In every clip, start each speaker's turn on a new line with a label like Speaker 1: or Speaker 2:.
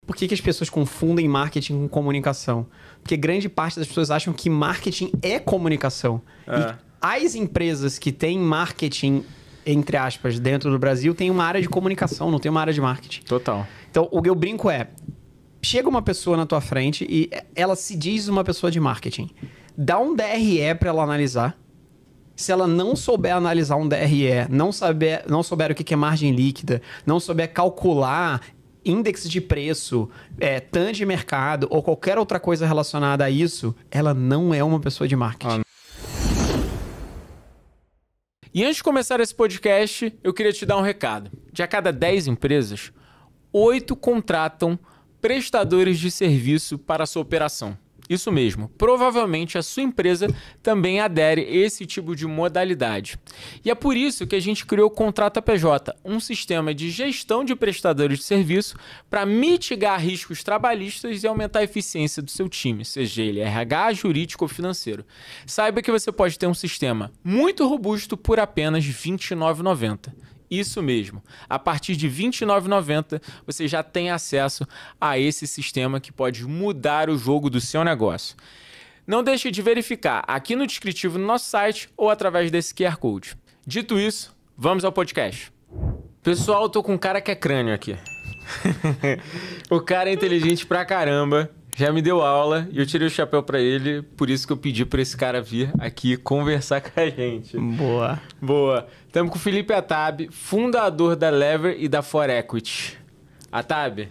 Speaker 1: por que as pessoas confundem marketing com comunicação? Porque grande parte das pessoas acham que marketing é comunicação. E as empresas que têm marketing, entre aspas, dentro do Brasil, têm uma área de comunicação, não tem uma área de marketing.
Speaker 2: Total.
Speaker 1: Então, o que eu brinco é, chega uma pessoa na tua frente e ela se diz uma pessoa de marketing. Dá um DRE para ela analisar. Se ela não souber analisar um DRE, não souber o que é margem líquida, não souber calcular índice de preço, TAM de mercado ou qualquer outra coisa relacionada a isso, ela não é uma pessoa de marketing.
Speaker 2: E antes de começar esse podcast, eu queria te dar um recado. De a cada 10 empresas, 8 contratam prestadores de serviço para a sua operação. Isso mesmo, provavelmente a sua empresa também adere a esse tipo de modalidade. E é por isso que a gente criou o Contrata PJ, um sistema de gestão de prestadores de serviço para mitigar riscos trabalhistas e aumentar a eficiência do seu time, seja ele RH, jurídico ou financeiro. Saiba que você pode ter um sistema muito robusto por apenas R$ 29,90. Isso mesmo. A partir de R$ 29,90 você já tem acesso a esse sistema que pode mudar o jogo do seu negócio. Não deixe de verificar aqui no descritivo no nosso site ou através desse QR Code. Dito isso, vamos ao podcast. Pessoal, eu tô com um cara que é crânio aqui. O cara é inteligente pra caramba. Já me deu aula e eu tirei o chapéu pra ele, por isso que eu pedi pra esse cara vir aqui conversar com a gente.
Speaker 1: Boa.
Speaker 2: Boa. Estamos com o Felipe Atab, fundador da Lever e da For Equity. Atab,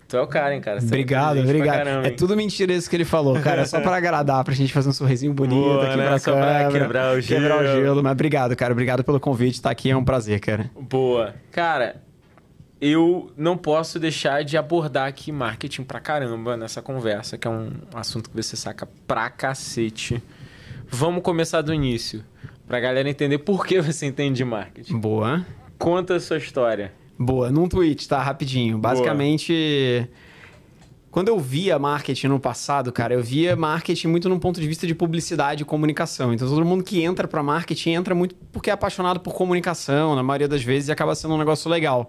Speaker 2: tu é o cara, hein, cara?
Speaker 1: Obrigado.
Speaker 2: Caramba,
Speaker 1: é tudo mentira isso que ele falou, cara. É só pra agradar, pra gente fazer um sorrisinho bonito
Speaker 2: boa,
Speaker 1: aqui
Speaker 2: né?
Speaker 1: pra
Speaker 2: só
Speaker 1: câmera.
Speaker 2: pra quebrar o gelo.
Speaker 1: Mas obrigado, cara. Obrigado pelo convite. Tá aqui é um prazer, cara.
Speaker 2: Boa. Cara, eu não posso deixar de abordar aqui marketing pra caramba nessa conversa, que é um assunto que você saca pra cacete. Vamos começar do início, pra galera entender por que você entende de marketing.
Speaker 1: Boa.
Speaker 2: Conta a sua história.
Speaker 1: Boa. Num tweet, tá? Rapidinho. Basicamente, quando eu via marketing no passado, cara, eu via marketing muito num ponto de vista de publicidade e comunicação. Então, todo mundo que entra pra marketing entra muito porque é apaixonado por comunicação, na maioria das vezes, e acaba sendo um negócio legal.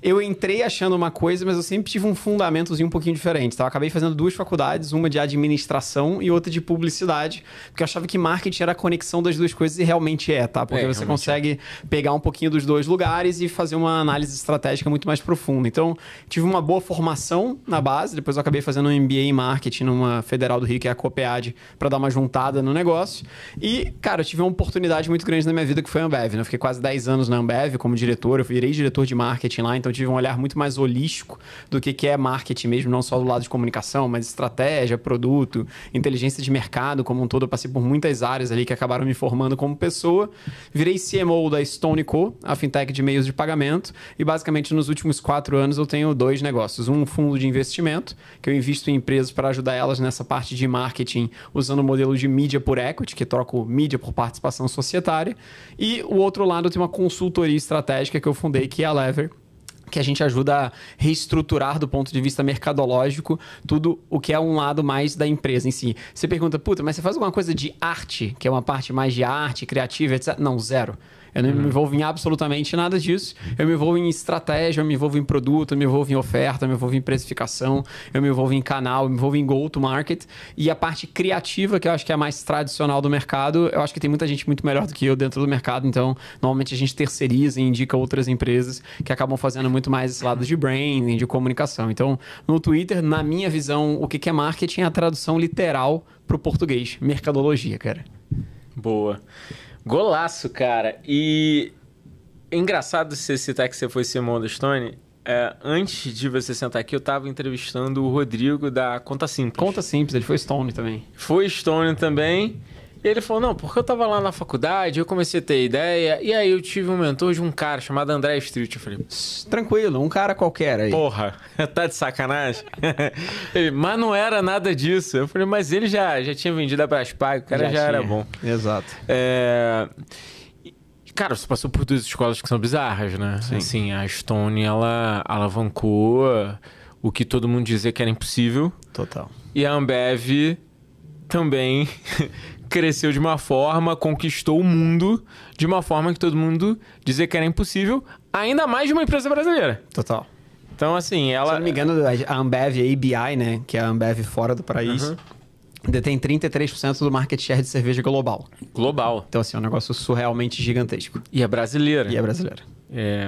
Speaker 1: Eu entrei achando uma coisa, mas eu sempre tive um fundamentozinho um pouquinho diferente. Então, eu acabei fazendo 2 faculdades, uma de administração e outra de publicidade, porque eu achava que marketing era a conexão das 2 coisas e realmente tá? Porque você consegue pegar um pouquinho dos 2 lugares e fazer uma análise estratégica muito mais profunda. Então, tive uma boa formação na base, depois eu acabei fazendo um MBA em marketing numa Federal do Rio, que é a Copead, para dar uma juntada no negócio. E, cara, eu tive uma oportunidade muito grande na minha vida, que foi a Ambev, né? Eu fiquei quase 10 anos na Ambev como diretor, eu virei diretor de marketing lá, então eu tive um olhar muito mais holístico do que é marketing mesmo, não só do lado de comunicação, mas estratégia, produto, inteligência de mercado como um todo. Eu passei por muitas áreas ali que acabaram me formando como pessoa. Virei CMO da Stone Co, a fintech de meios de pagamento, e basicamente nos últimos 4 anos eu tenho 2 negócios. Um fundo de investimento, que eu invisto em empresas para ajudar elas nessa parte de marketing, usando o modelo de mídia por equity, que troco mídia por participação societária. E o outro lado eu tenho uma consultoria estratégica que eu fundei, que é a Lever, que a gente ajuda a reestruturar do ponto de vista mercadológico tudo o que é um lado mais da empresa em si. Você pergunta, puta, mas você faz alguma coisa de arte, que é uma parte mais de arte, criativa, etc? Não, zero. Eu não me envolvo em absolutamente nada disso. Eu me envolvo em estratégia, eu me envolvo em produto, eu me envolvo em oferta, eu me envolvo em precificação, eu me envolvo em canal, eu me envolvo em go-to-market. E a parte criativa, que eu acho que é a mais tradicional do mercado, eu acho que tem muita gente muito melhor do que eu dentro do mercado. Então, normalmente a gente terceiriza e indica outras empresas que acabam fazendo muito mais esse lado de branding, de comunicação. Então, no Twitter, na minha visão, o que é marketing é a tradução literal para o português. Mercadologia, cara.
Speaker 2: Boa. Golaço, cara. E é engraçado você citar que você foi CMO da Stone. Antes de você sentar aqui, eu tava entrevistando o Rodrigo da Conta Simples.
Speaker 1: Conta Simples, ele foi Stone também.
Speaker 2: Foi Stone também. E ele falou, não, porque eu tava lá na faculdade, eu comecei a ter ideia, e aí eu tive um mentor de um cara chamado André Street. Eu falei,
Speaker 1: tranquilo, um cara qualquer aí.
Speaker 2: Porra, tá de sacanagem? Ele, mas não era nada disso. Eu falei, mas ele já tinha vendido a Braspag, o cara já era bom.
Speaker 1: Exato.
Speaker 2: Cara, você passou por 2 escolas que são bizarras, né?
Speaker 1: Sim.
Speaker 2: Assim, a Stone, ela alavancou o que todo mundo dizia que era impossível.
Speaker 1: Total.
Speaker 2: E a Ambev também cresceu de uma forma, conquistou o mundo de uma forma que todo mundo dizia que era impossível, ainda mais de uma empresa brasileira.
Speaker 1: Total.
Speaker 2: Então, assim, ela...
Speaker 1: Se eu não me engano, a Ambev, a ABI, né? Que é a Ambev fora do país, detém 33% do market share de cerveja global.
Speaker 2: Global.
Speaker 1: Então, assim, é um negócio surrealmente gigantesco.
Speaker 2: E é brasileira.
Speaker 1: E é brasileira.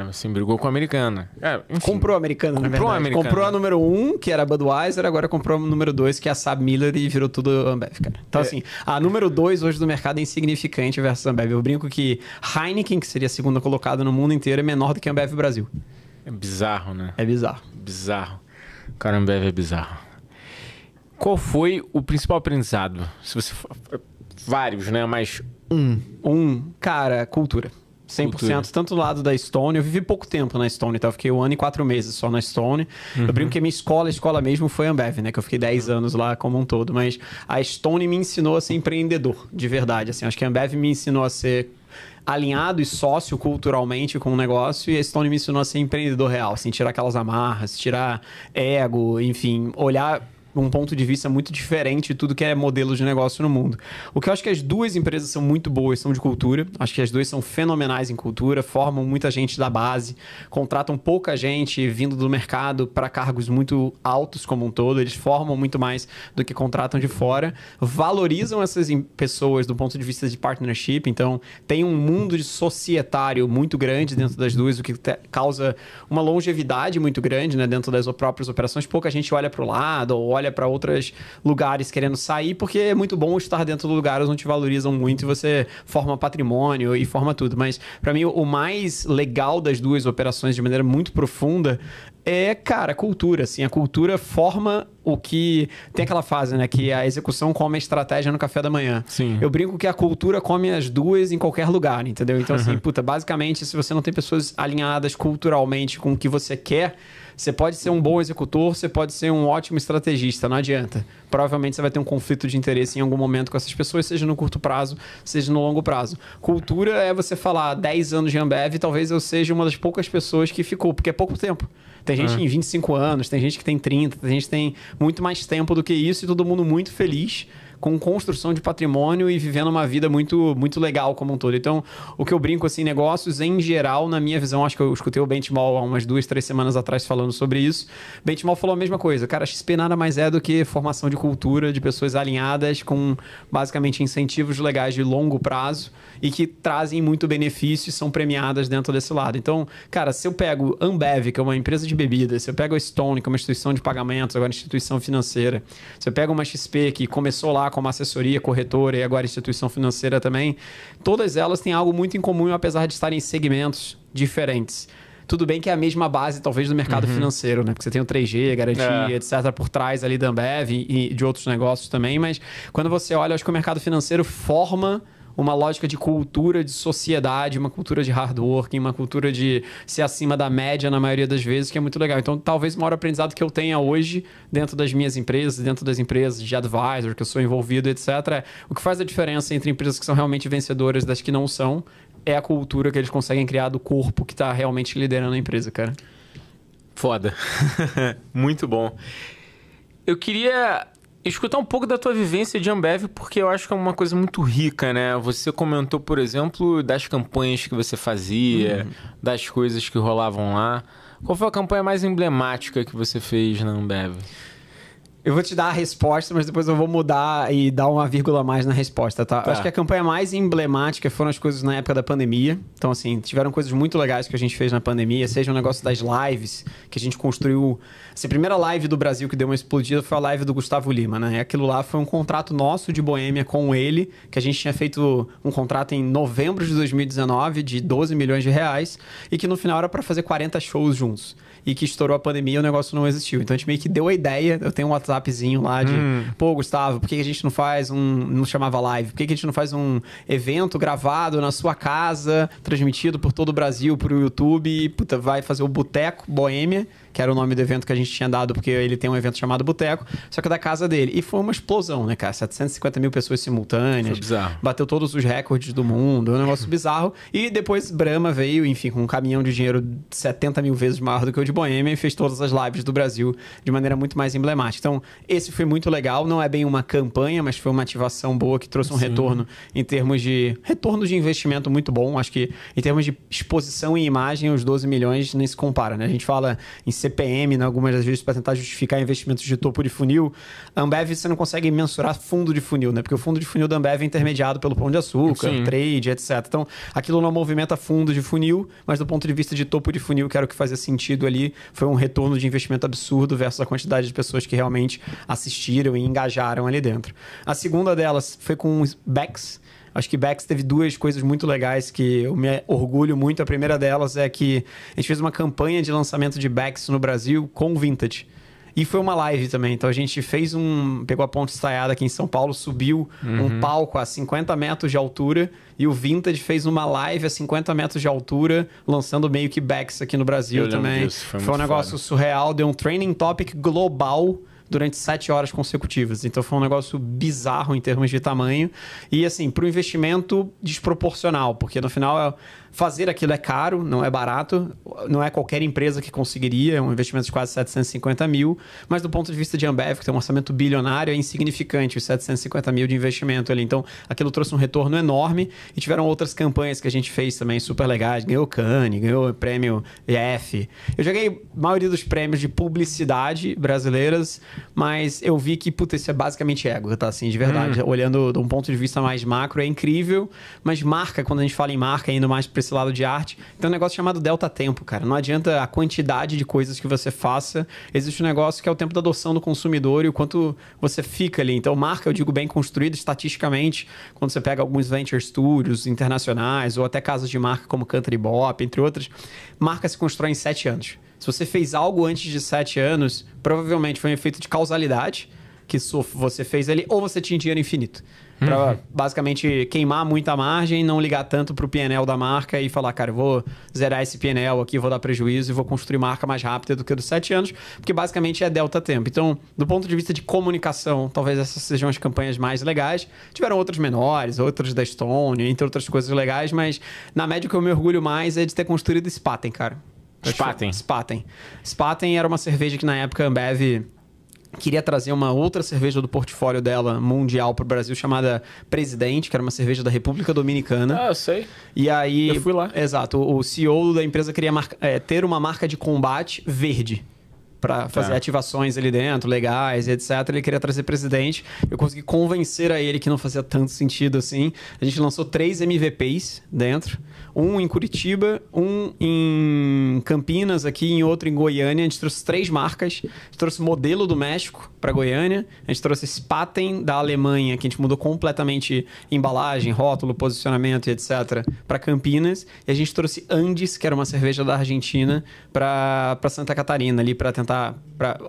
Speaker 2: Assim, brigou com a americana. Enfim.
Speaker 1: Comprou a americana, na verdade. Comprou a número 1, que era a Budweiser, agora comprou a número 2, que é a Sab Miller, e virou tudo Ambev, cara. Então, assim, a número 2 hoje do mercado é insignificante versus a Ambev. Eu brinco que Heineken, que seria a segunda colocada no mundo inteiro, é menor do que a Ambev Brasil.
Speaker 2: É bizarro, né?
Speaker 1: É bizarro.
Speaker 2: Bizarro. Cara, a Ambev é bizarro. Qual foi o principal aprendizado? Se você... Vários, né? Mas
Speaker 1: Cara, cultura. 100%, cultura. Tanto do lado da Stone. Eu vivi pouco tempo na Stone, então eu fiquei 1 ano e 4 meses só na Stone. Eu brinco que a minha escola mesmo foi a Ambev, né? Que eu fiquei 10 anos lá como um todo. Mas a Stone me ensinou a ser empreendedor, de verdade. Assim, acho que a Ambev me ensinou a ser alinhado e sócio culturalmente com o negócio, e a Stone me ensinou a ser empreendedor real, assim, tirar aquelas amarras, tirar ego, enfim, olhar um ponto de vista muito diferente de tudo que é modelo de negócio no mundo. O que eu acho que as duas empresas são muito boas, são de cultura. Acho que as duas são fenomenais em cultura, formam muita gente da base, contratam pouca gente vindo do mercado para cargos muito altos como um todo. Eles formam muito mais do que contratam de fora. Valorizam essas pessoas do ponto de vista de partnership. Então, tem um mundo de societário muito grande dentro das duas, o que causa uma longevidade muito grande, né, dentro das próprias operações. Pouca gente olha para o lado ou olha para outros lugares querendo sair, porque é muito bom estar dentro de lugares onde te valorizam muito e você forma patrimônio e forma tudo. Mas, para mim, o mais legal das duas operações de maneira muito profunda é, cara, cultura, assim. A cultura forma o que... Tem aquela fase, né? Que a execução come a estratégia no café da manhã.
Speaker 2: Sim.
Speaker 1: Eu brinco que a cultura come as duas em qualquer lugar, entendeu? Então, assim, basicamente, se você não tem pessoas alinhadas culturalmente com o que você quer, você pode ser um bom executor, você pode ser um ótimo estrategista, não adianta. Provavelmente você vai ter um conflito de interesse em algum momento com essas pessoas, seja no curto prazo, seja no longo prazo. Cultura é você falar 10 anos de Ambev, talvez eu seja uma das poucas pessoas que ficou, porque é pouco tempo. Tem gente em 25 anos, tem gente que tem 30, tem gente que tem muito mais tempo do que isso, e todo mundo muito feliz com construção de patrimônio e vivendo uma vida muito, muito legal como um todo. Então, o que eu brinco, assim, negócios em geral, na minha visão, acho que eu escutei o Benchmall há umas 2, 3 semanas atrás falando sobre isso. Benchmall falou a mesma coisa. Cara, a XP nada mais é do que formação de cultura, de pessoas alinhadas com, basicamente, incentivos legais de longo prazo e que trazem muito benefício e são premiadas dentro desse lado. Então, cara, se eu pego Ambev, que é uma empresa de bebidas, se eu pego a Stone, que é uma instituição de pagamentos, agora instituição financeira, se eu pego uma XP que começou lá como assessoria, corretora e agora instituição financeira também, todas elas têm algo muito em comum, apesar de estarem em segmentos diferentes. Tudo bem que é a mesma base, talvez, do mercado financeiro, né? Porque você tem o 3G, garantia, etc., por trás ali da Ambev e de outros negócios também, mas quando você olha, acho que o mercado financeiro forma uma lógica de cultura, de sociedade, uma cultura de hard working, uma cultura de ser acima da média na maioria das vezes, que é muito legal. Então, talvez o maior aprendizado que eu tenha hoje dentro das minhas empresas, dentro das empresas de advisor, que eu sou envolvido, etc., o que faz a diferença entre empresas que são realmente vencedoras das que não são é a cultura que eles conseguem criar do corpo que está realmente liderando a empresa, cara.
Speaker 2: Foda. Muito bom. Eu queria escutar um pouco da tua vivência de Ambev, porque eu acho que é uma coisa muito rica, né? Você comentou, por exemplo, das campanhas que você fazia, das coisas que rolavam lá. Qual foi a campanha mais emblemática que você fez na Ambev?
Speaker 1: Eu vou te dar a resposta, mas depois eu vou mudar e dar uma vírgula a mais na resposta, tá? Acho que a campanha mais emblemática foram as coisas na época da pandemia. Então, assim, tiveram coisas muito legais que a gente fez na pandemia, seja o negócio das lives, que a gente construiu. Assim, a primeira live do Brasil que deu uma explodida foi a live do Gustavo Lima, né? E aquilo lá foi um contrato nosso de Boêmia com ele, que a gente tinha feito um contrato em novembro de 2019 de 12 milhões de reais e que no final era para fazer 40 shows juntos. E que estourou a pandemia e o negócio não existiu. Então a gente meio que deu a ideia, eu tenho um WhatsAppzinho lá de pô, Gustavo, por que a gente não faz não chamava live, por que a gente não faz um evento gravado na sua casa, transmitido por todo o Brasil, por YouTube, e puta, vai fazer o Boteco Boêmia, que era o nome do evento que a gente tinha dado, porque ele tem um evento chamado Boteco, só que da casa dele. E foi uma explosão, né, cara? 750 mil pessoas simultâneas.
Speaker 2: Foi bizarro.
Speaker 1: Bateu todos os recordes do mundo, um negócio bizarro. E depois Brahma veio, enfim, com um caminhão de dinheiro 70 mil vezes maior do que o de Boêmia e fez todas as lives do Brasil de maneira muito mais emblemática. Então, esse foi muito legal. Não é bem uma campanha, mas foi uma ativação boa que trouxe um retorno em termos de... retorno de investimento muito bom. Acho que em termos de exposição e imagem, os 12 milhões nem se compara, né? A gente fala em CPM, né, algumas das vezes, para tentar justificar investimentos de topo de funil. A Ambev, você não consegue mensurar fundo de funil, né? Porque o fundo de funil da Ambev é intermediado pelo Pão de Açúcar, trade, etc. Então, aquilo não movimenta fundo de funil, mas do ponto de vista de topo de funil, que era o que fazia sentido ali, foi um retorno de investimento absurdo versus a quantidade de pessoas que realmente assistiram e engajaram ali dentro. A segunda delas foi com os Bex. Acho que Bex teve duas coisas muito legais que eu me orgulho muito. A primeira delas é que a gente fez uma campanha de lançamento de Bex no Brasil com Vintage. E foi uma live também. Então a gente fez pegou a ponte estaiada aqui em São Paulo, subiu um palco a 50 metros de altura e o Vintage fez uma live a 50 metros de altura, lançando meio que Bex aqui no Brasil também. Foi um negócio surreal, deu um training topic global durante 7 horas consecutivas. Então foi um negócio bizarro em termos de tamanho. E assim, para o investimento desproporcional, porque no final fazer aquilo é caro, não é barato, não é qualquer empresa que conseguiria, é um investimento de quase 750 mil, mas do ponto de vista de Ambev, que tem um orçamento bilionário, é insignificante os 750 mil de investimento ali. Então aquilo trouxe um retorno enorme e tiveram outras campanhas que a gente fez também super legais, ganhou Cannes, ganhou o prêmio EF. Eu joguei a maioria dos prêmios de publicidade brasileiras, mas eu vi que, puta, isso é basicamente ego, tá? Assim, de verdade. Olhando de um ponto de vista mais macro, é incrível, mas marca, quando a gente fala em marca, indo mais para esse lado de arte, tem um negócio chamado delta tempo, cara. Não adianta a quantidade de coisas que você faça, existe um negócio que é o tempo da adoção do consumidor e o quanto você fica ali. Então, marca, eu digo, bem construída estatisticamente, quando você pega alguns venture studios internacionais ou até casas de marca como Country Bop, entre outras, marca se constrói em 7 anos. Se você fez algo antes de 7 anos, provavelmente foi um efeito de causalidade que você fez ali, ou você tinha dinheiro infinito. Para basicamente queimar muita margem e não ligar tanto para o P&L da marca e falar, cara, eu vou zerar esse P&L aqui, vou dar prejuízo e vou construir marca mais rápida do que dos 7 anos, porque basicamente é delta tempo. Então, do ponto de vista de comunicação, talvez essas sejam as campanhas mais legais. Tiveram outras menores, outras da Stone, entre outras coisas legais, mas na média o que eu me orgulho mais é de ter construído Spaten, cara. Spaten era uma cerveja que na época a Ambev queria trazer uma outra cerveja do portfólio dela mundial para o Brasil, chamada Presidente, que era uma cerveja da República Dominicana.
Speaker 2: Ah, eu sei.
Speaker 1: E aí,
Speaker 2: eu fui lá.
Speaker 1: Exato. O CEO da empresa queria ter uma marca de combate verde para fazer ativações ali dentro, legais, etc. Ele queria trazer Presidente. Eu consegui convencer a ele que não fazia tanto sentido assim. A gente lançou 3 MVPs dentro. Um em Curitiba, um em Campinas, aqui, em outro em Goiânia. A gente trouxe 3 marcas. A gente trouxe modelo do México para Goiânia. A gente trouxe Spaten da Alemanha, que a gente mudou completamente embalagem, rótulo, posicionamento e etc. para Campinas. E a gente trouxe Andes, que era uma cerveja da Argentina, para Santa Catarina, ali para tentar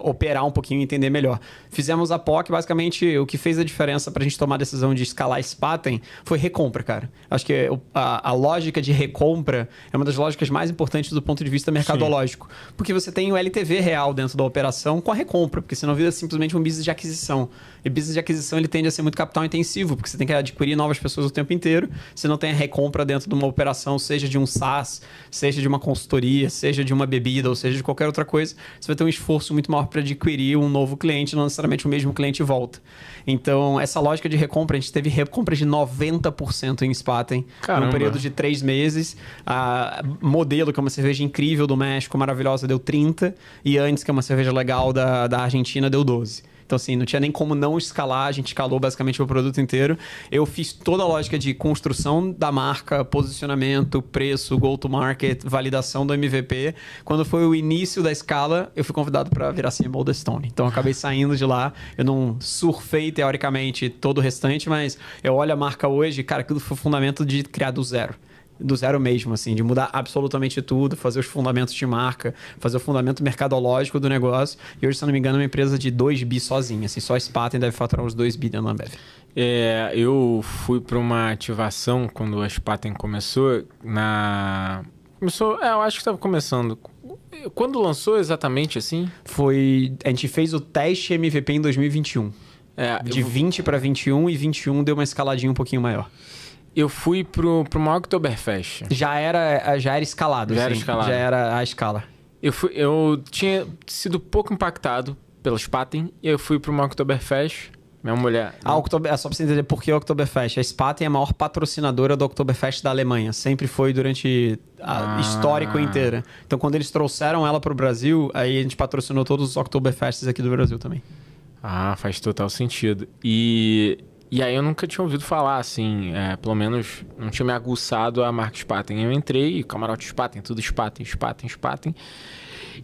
Speaker 1: operar um pouquinho e entender melhor. Fizemos a POC, basicamente o que fez a diferença para a gente tomar a decisão de escalar Spaten foi recompra, cara. Acho que a lógica de recompra é uma das lógicas mais importantes do ponto de vista mercadológico. Sim. Porque você tem o LTV real dentro da operação com a recompra, porque senão vira simplesmente um business de aquisição. E business de aquisição ele tende a ser muito capital intensivo, porque você tem que adquirir novas pessoas o tempo inteiro. Você não tem a recompra dentro de uma operação, seja de um SaaS, seja de uma consultoria, seja de uma bebida, ou seja de qualquer outra coisa. Você vai ter um esforço muito maior para adquirir um novo cliente, não necessariamente o mesmo cliente volta. Então, essa lógica de recompra, a gente teve recompra de 90% em Spaten num período de 3 meses. A Modelo, que é uma cerveja incrível do México, maravilhosa, deu 30%. E Andes, que é uma cerveja legal da Argentina, deu 12%. Então, assim, não tinha nem como não escalar, a gente escalou basicamente o produto inteiro. Eu fiz toda a lógica de construção da marca, posicionamento, preço, go-to-market, validação do MVP. Quando foi o início da escala, eu fui convidado para virar CMO da Stone. Então, eu acabei saindo de lá. Eu não surfei, teoricamente, todo o restante, mas eu olho a marca hoje, cara, aquilo foi o fundamento de criar do zero. Do zero mesmo, assim, de mudar absolutamente tudo, fazer os fundamentos de marca, fazer o fundamento mercadológico do negócio. E hoje, se eu não me engano, é uma empresa de 2 bi sozinha. Assim, só a Spaten deve faturar uns 2 bi da Ambev.
Speaker 2: Eu fui para uma ativação quando a Spaten começou. Eu acho que estava começando. Quando lançou exatamente assim?
Speaker 1: A gente fez o teste MVP em 2021. De 20 para 21 e 21 deu uma escaladinha um pouquinho maior.
Speaker 2: Eu fui pro maior Oktoberfest.
Speaker 1: Já era escalado.
Speaker 2: Já
Speaker 1: era a escala.
Speaker 2: Eu tinha sido pouco impactado pela Spaten e eu fui pro maior Oktoberfest Minha mulher.
Speaker 1: É só pra você entender por que o Oktoberfest. A Spaten é a maior patrocinadora do Oktoberfest da Alemanha. Sempre foi durante a histórico inteira. Então, quando eles trouxeram ela pro Brasil, aí a gente patrocinou todos os Oktoberfests aqui do Brasil também.
Speaker 2: Ah, faz total sentido. E aí eu nunca tinha ouvido falar, assim, pelo menos não tinha me aguçado a marca Spaten. Eu entrei, camarote Spaten, tudo Spaten.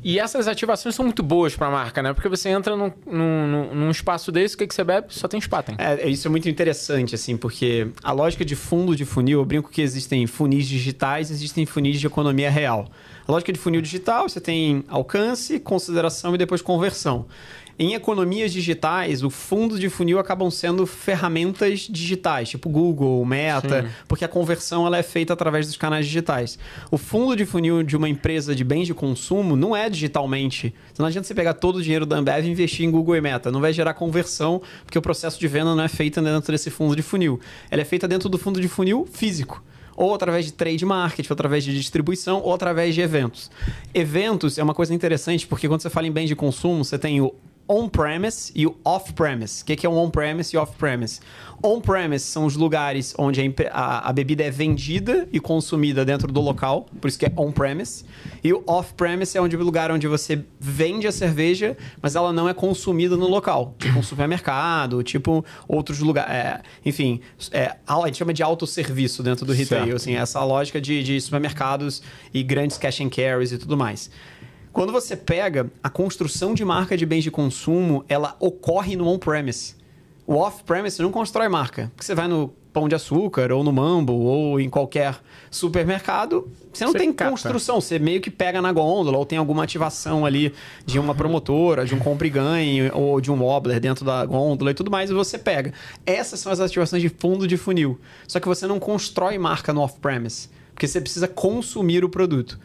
Speaker 2: E essas ativações são muito boas para a marca, né? Porque você entra num espaço desse, o que você bebe? Só tem Spaten.
Speaker 1: Isso é muito interessante, assim, porque a lógica de fundo de funil, eu brinco que existem funis digitais, existem funis de economia real. A lógica de funil digital, você tem alcance, consideração e depois conversão. Em economias digitais, o fundo de funil acabam sendo ferramentas digitais, tipo Google, Meta, porque a conversão ela é feita através dos canais digitais. O fundo de funil de uma empresa de bens de consumo não é digitalmente. Então não adianta você pegar todo o dinheiro da Ambev e investir em Google e Meta. Não vai gerar conversão, porque o processo de venda não é feito dentro desse fundo de funil. Ela é feita dentro do fundo de funil físico. Ou através de trade marketing, ou através de distribuição, ou através de eventos. Eventos é uma coisa interessante, porque quando você fala em bens de consumo, você tem o on-premise e o off-premise. O que é um on-premise e off-premise? On-premise são os lugares onde a bebida é vendida e consumida dentro do local, por isso que é on-premise. E o off-premise é o lugar onde você vende a cerveja, mas ela não é consumida no local. Tipo um supermercado, tipo outros lugares. Enfim, a gente chama de autosserviço dentro do retail. Assim, essa lógica de supermercados e grandes cash and carries e tudo mais. Quando você pega a construção de marca de bens de consumo, ela ocorre no on-premise. O off-premise não constrói marca. Porque você vai no Pão de Açúcar, ou no Mambo, ou em qualquer supermercado, você não tem construção. Você meio que pega na gôndola, ou tem alguma ativação ali de uma promotora, de um compra e ganhe, ou de um wobbler dentro da gôndola e tudo mais, e você pega. Essas são as ativações de fundo de funil. Só que você não constrói marca no off-premise, porque você precisa consumir o produto.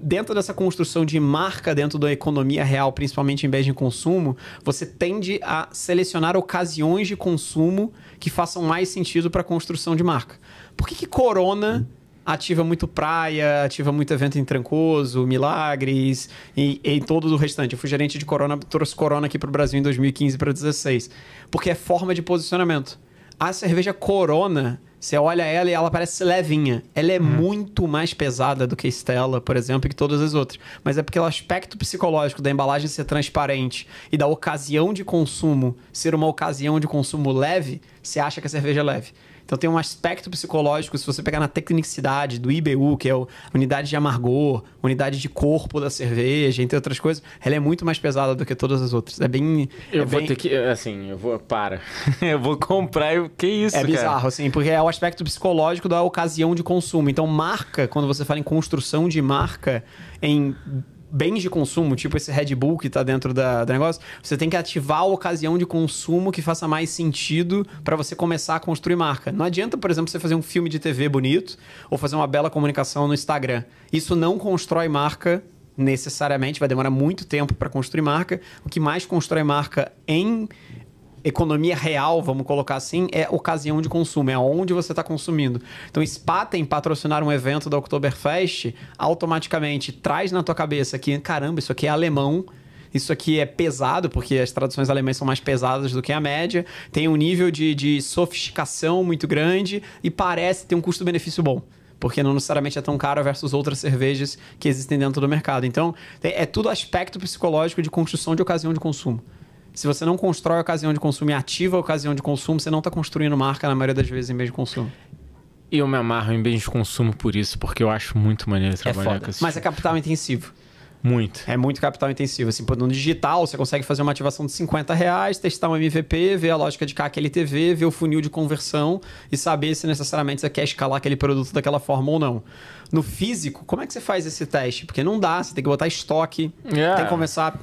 Speaker 1: Dentro dessa construção de marca dentro da economia real, principalmente em bens de consumo, você tende a selecionar ocasiões de consumo que façam mais sentido para a construção de marca. Por que Corona ativa muito praia, ativa muito evento em Trancoso, Milagres e todo o restante? Eu fui gerente de Corona, trouxe Corona aqui para o Brasil em 2015 para 2016. Porque é forma de posicionamento. A cerveja Corona, você olha ela e ela parece levinha. Ela é muito mais pesada do que a Stella, por exemplo, e que todas as outras. Mas é porque o aspecto psicológico da embalagem ser transparente e da ocasião de consumo ser uma ocasião de consumo leve, você acha que a cerveja é leve. Então tem um aspecto psicológico, se você pegar na tecnicidade do IBU, que é a unidade de amargor, unidade de corpo da cerveja, entre outras coisas, ela é muito mais pesada do que todas as outras. É bem...
Speaker 2: vou ter que... Assim, eu vou comprar... Que isso, cara?
Speaker 1: É bizarro, assim, porque é o aspecto psicológico da ocasião de consumo. Então marca, quando você fala em construção de marca, em bens de consumo, tipo esse Red Bull que está dentro do negócio, você tem que ativar a ocasião de consumo que faça mais sentido para você começar a construir marca. Não adianta, por exemplo, você fazer um filme de TV bonito ou fazer uma bela comunicação no Instagram. Isso não constrói marca necessariamente, vai demorar muito tempo para construir marca. O que mais constrói marca em economia real, vamos colocar assim, é ocasião de consumo, é onde você está consumindo. Então, Spaten patrocinar um evento da Oktoberfest, automaticamente traz na tua cabeça que, caramba, isso aqui é alemão, isso aqui é pesado, porque as traduções alemãs são mais pesadas do que a média, tem um nível de sofisticação muito grande e parece ter um custo-benefício bom. Porque não necessariamente é tão caro versus outras cervejas que existem dentro do mercado. Então, é tudo aspecto psicológico de construção de ocasião de consumo. Se você não constrói a ocasião de consumo e ativa a ocasião de consumo, você não está construindo marca na maioria das vezes em bens de consumo.
Speaker 2: E eu me amarro em bens de consumo por isso, porque eu acho muito maneiro trabalhar com isso.
Speaker 1: Mas é capital intensivo.
Speaker 2: Muito.
Speaker 1: É muito capital intensivo. Assim, no digital, você consegue fazer uma ativação de R$50, testar um MVP, ver a lógica de CAC LTV, ver o funil de conversão e saber se necessariamente você quer escalar aquele produto daquela forma ou não. No físico, como é que você faz esse teste? Porque não dá, você tem que botar estoque, tem que começar...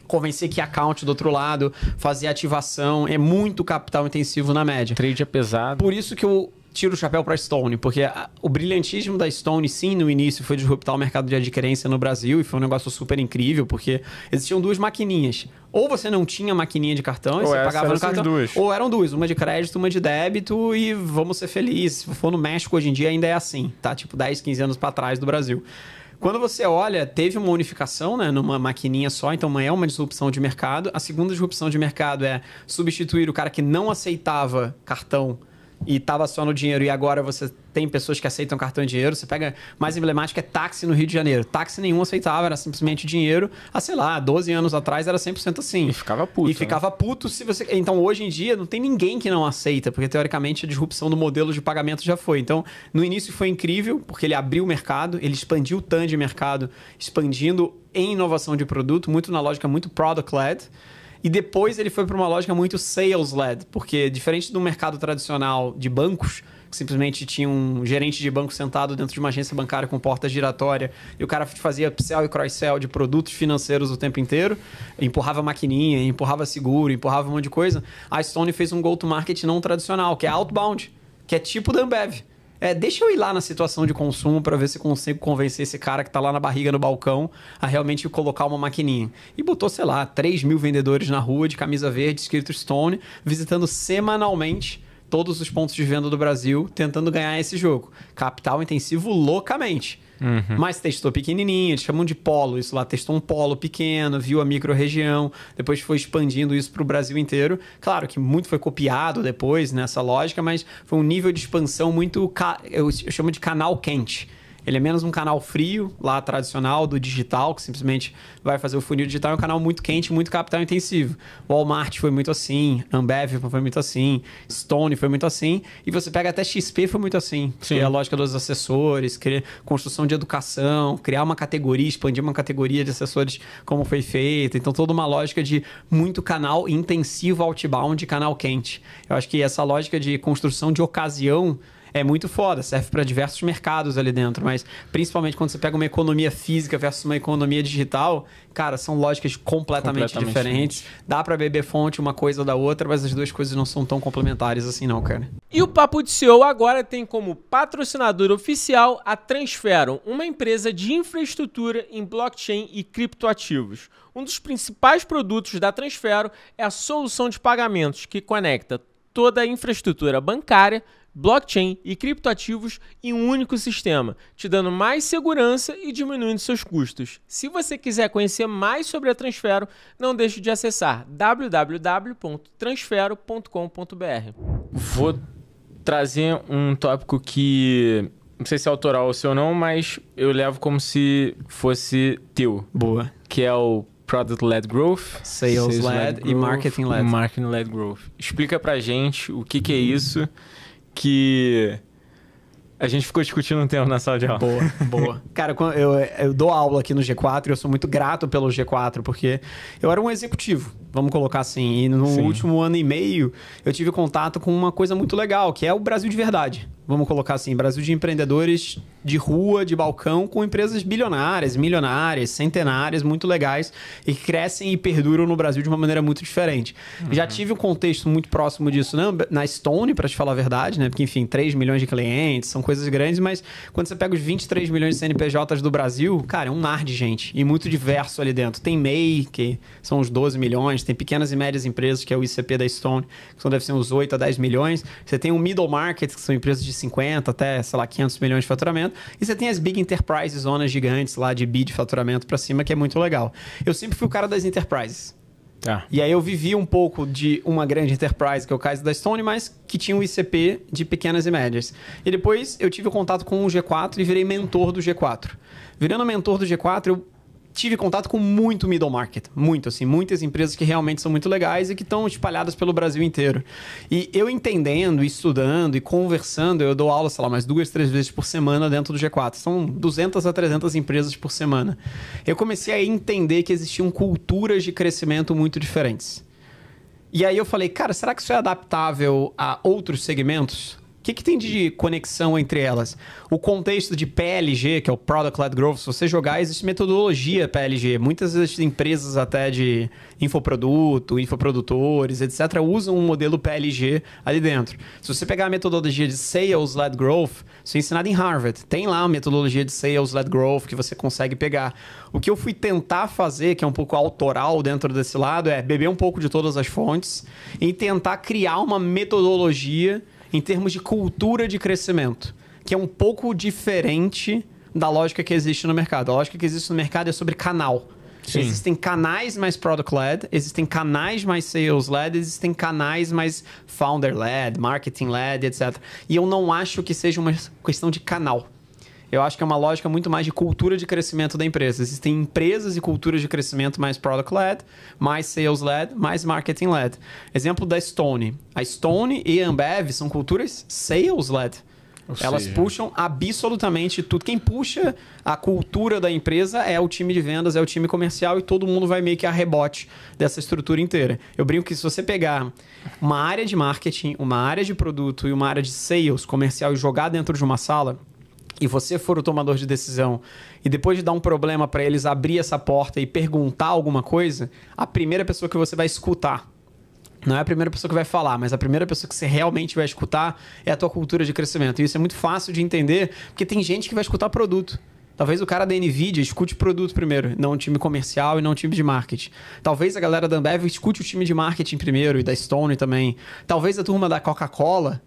Speaker 1: convencer que account do outro lado, fazer ativação, é muito capital intensivo na média.
Speaker 2: Trade é pesado.
Speaker 1: Por isso que eu tiro o chapéu para a Stone, porque o brilhantismo da Stone, sim, no início foi disruptar o mercado de adquirência no Brasil e foi um negócio super incrível, porque existiam duas maquininhas. Ou você não tinha maquininha de cartão e você pagava no cartão, ou eram duas, uma de crédito, uma de débito e vamos ser felizes. Se for no México hoje em dia ainda é assim, tá? Tipo 10, 15 anos para trás do Brasil. Quando você olha, teve uma unificação, né, numa maquininha só, então é uma disrupção de mercado. A segunda disrupção de mercado é substituir o cara que não aceitava cartão e estava só no dinheiro, e agora você tem pessoas que aceitam cartão e dinheiro. Você pega, mais emblemático é táxi no Rio de Janeiro. Táxi nenhum aceitava, era simplesmente dinheiro. Sei lá, 12 anos atrás era 100% assim.
Speaker 2: E ficava puto.
Speaker 1: E ficava puto se você... Então, hoje em dia, não tem ninguém que não aceita, porque, teoricamente, a disrupção do modelo de pagamento já foi. Então, no início foi incrível, porque ele abriu o mercado, ele expandiu o TAM de mercado, expandindo em inovação de produto, muito na lógica muito product-led. E depois ele foi para uma lógica muito sales-led, porque diferente do mercado tradicional de bancos, que simplesmente tinha um gerente de banco sentado dentro de uma agência bancária com porta giratória e o cara fazia upsell e cross-sell de produtos financeiros o tempo inteiro, empurrava maquininha, empurrava seguro, empurrava um monte de coisa, a Stone fez um go-to-market não tradicional, que é outbound, que é tipo da Ambev. Deixa eu ir lá na situação de consumo para ver se consigo convencer esse cara que tá lá na barriga no balcão a realmente colocar uma maquininha. E botou, sei lá, 3 mil vendedores na rua de camisa verde, escrito Stone, visitando semanalmente todos os pontos de venda do Brasil, tentando ganhar esse jogo. Capital intensivo loucamente. Mas testou pequenininho, eles chamam de polo, isso lá, testou um polo pequeno, viu a micro-região, depois foi expandindo isso para o Brasil inteiro. Claro que muito foi copiado depois nessa lógica, mas foi um nível de expansão muito, eu chamo de canal quente. Ele é menos um canal frio, lá tradicional, do digital, que simplesmente vai fazer o funil digital. É um canal muito quente, muito capital intensivo. Walmart foi muito assim, Ambev foi muito assim, Stone foi muito assim. E você pega até XP foi muito assim. Que é a lógica dos assessores, construção de educação, criar uma categoria, expandir uma categoria de assessores como foi feito. Então, toda uma lógica de muito canal intensivo outbound, canal quente. Eu acho que essa lógica de construção de ocasião é muito foda, serve para diversos mercados ali dentro, mas principalmente quando você pega uma economia física versus uma economia digital, cara, são lógicas completamente diferentes. Dá para beber fonte uma coisa da outra, mas as duas coisas não são tão complementares assim não, cara.
Speaker 2: E o Papo de CEO agora tem como patrocinador oficial a Transfero, uma empresa de infraestrutura em blockchain e criptoativos. Um dos principais produtos da Transfero é a solução de pagamentos que conecta toda a infraestrutura bancária, blockchain e criptoativos em um único sistema, te dando mais segurança e diminuindo seus custos. Se você quiser conhecer mais sobre a Transfero, não deixe de acessar www.transfero.com.br. Vou trazer um tópico que não sei se é autoral ou se ou não, mas eu levo como se fosse teu.
Speaker 1: Boa.
Speaker 2: Que é o Product-led Growth,
Speaker 1: Sales-led e Marketing-led.
Speaker 2: Marketing-led Growth. Explica pra gente o que é isso, que a gente ficou discutindo um tempo na sala de aula.
Speaker 1: Boa. Cara, eu dou aula aqui no G4 e eu sou muito grato pelo G4, porque eu era um executivo, vamos colocar assim, e no último ano e meio eu tive contato com uma coisa muito legal, que é o Brasil de verdade. Vamos colocar assim, Brasil de empreendedores de rua, de balcão, com empresas bilionárias, milionárias, centenárias, muito legais e que crescem e perduram no Brasil de uma maneira muito diferente. Já tive um contexto muito próximo disso na Stone, para te falar a verdade, né? Porque, enfim, 3 milhões de clientes, são coisas grandes, mas quando você pega os 23 milhões de CNPJs do Brasil, cara, é um mar de gente e muito diverso ali dentro. Tem MEI, que são os 12 milhões, tem pequenas e médias empresas, que é o ICP da Stone, que deve ser uns 8 a 10 milhões. Você tem o middle market, que são empresas de 50 até, sei lá, 500 milhões de faturamento. E você tem as big enterprises, zonas gigantes lá de bi de faturamento para cima, que é muito legal. Eu sempre fui o cara das enterprises. E aí eu vivi um pouco de uma grande enterprise, que é o caso da Stone, mas que tinha um ICP de pequenas e médias. E depois eu tive contato com o G4 e virei mentor do G4. Virando mentor do G4, eu tive contato com muito middle market, muito assim, muitas empresas que realmente são muito legais e que estão espalhadas pelo Brasil inteiro. E eu entendendo, estudando e conversando, eu dou aula, sei lá, mais 2, 3 vezes por semana dentro do G4. São 200 a 300 empresas por semana. Eu comecei a entender que existiam culturas de crescimento muito diferentes. E aí eu falei, cara, será que isso é adaptável a outros segmentos? O que tem de conexão entre elas? O contexto de PLG, que é o Product-Led Growth, se você jogar, existe metodologia PLG. Muitas das empresas até de infoproduto, infoprodutores, etc., usam um modelo PLG ali dentro. Se você pegar a metodologia de Sales-Led Growth, isso é ensinado em Harvard. Tem lá uma metodologia de Sales-Led Growth que você consegue pegar. O que eu fui tentar fazer, que é um pouco autoral dentro desse lado, é beber um pouco de todas as fontes e tentar criar uma metodologia em termos de cultura de crescimento, que é um pouco diferente da lógica que existe no mercado. A lógica que existe no mercado é sobre canal.
Speaker 2: Sim.
Speaker 1: Existem canais mais product-led, existem canais mais sales-led, existem canais mais founder-led, marketing-led, etc. E eu não acho que seja uma questão de canal. Eu acho que é uma lógica muito mais de cultura de crescimento da empresa. Existem empresas e culturas de crescimento mais product-led, mais sales-led, mais marketing-led. Exemplo da Stone. A Stone e a Ambev são culturas sales-led. Elas puxam absolutamente tudo. Quem puxa a cultura da empresa é o time de vendas, é o time comercial e todo mundo vai meio que a rebote dessa estrutura inteira. Eu brinco que se você pegar uma área de marketing, uma área de produto e uma área de sales comercial e jogar dentro de uma sala, e você for o tomador de decisão e depois de dar um problema para eles abrir essa porta e perguntar alguma coisa, a primeira pessoa que você vai escutar não é a primeira pessoa que vai falar, mas a primeira pessoa que você realmente vai escutar é a tua cultura de crescimento. E isso é muito fácil de entender, porque tem gente que vai escutar produto. Talvez o cara da NVIDIA escute produto primeiro, não o time comercial e não o time de marketing. Talvez a galera da Ambev escute o time de marketing primeiro e da Stone também. Talvez a turma da Coca-Cola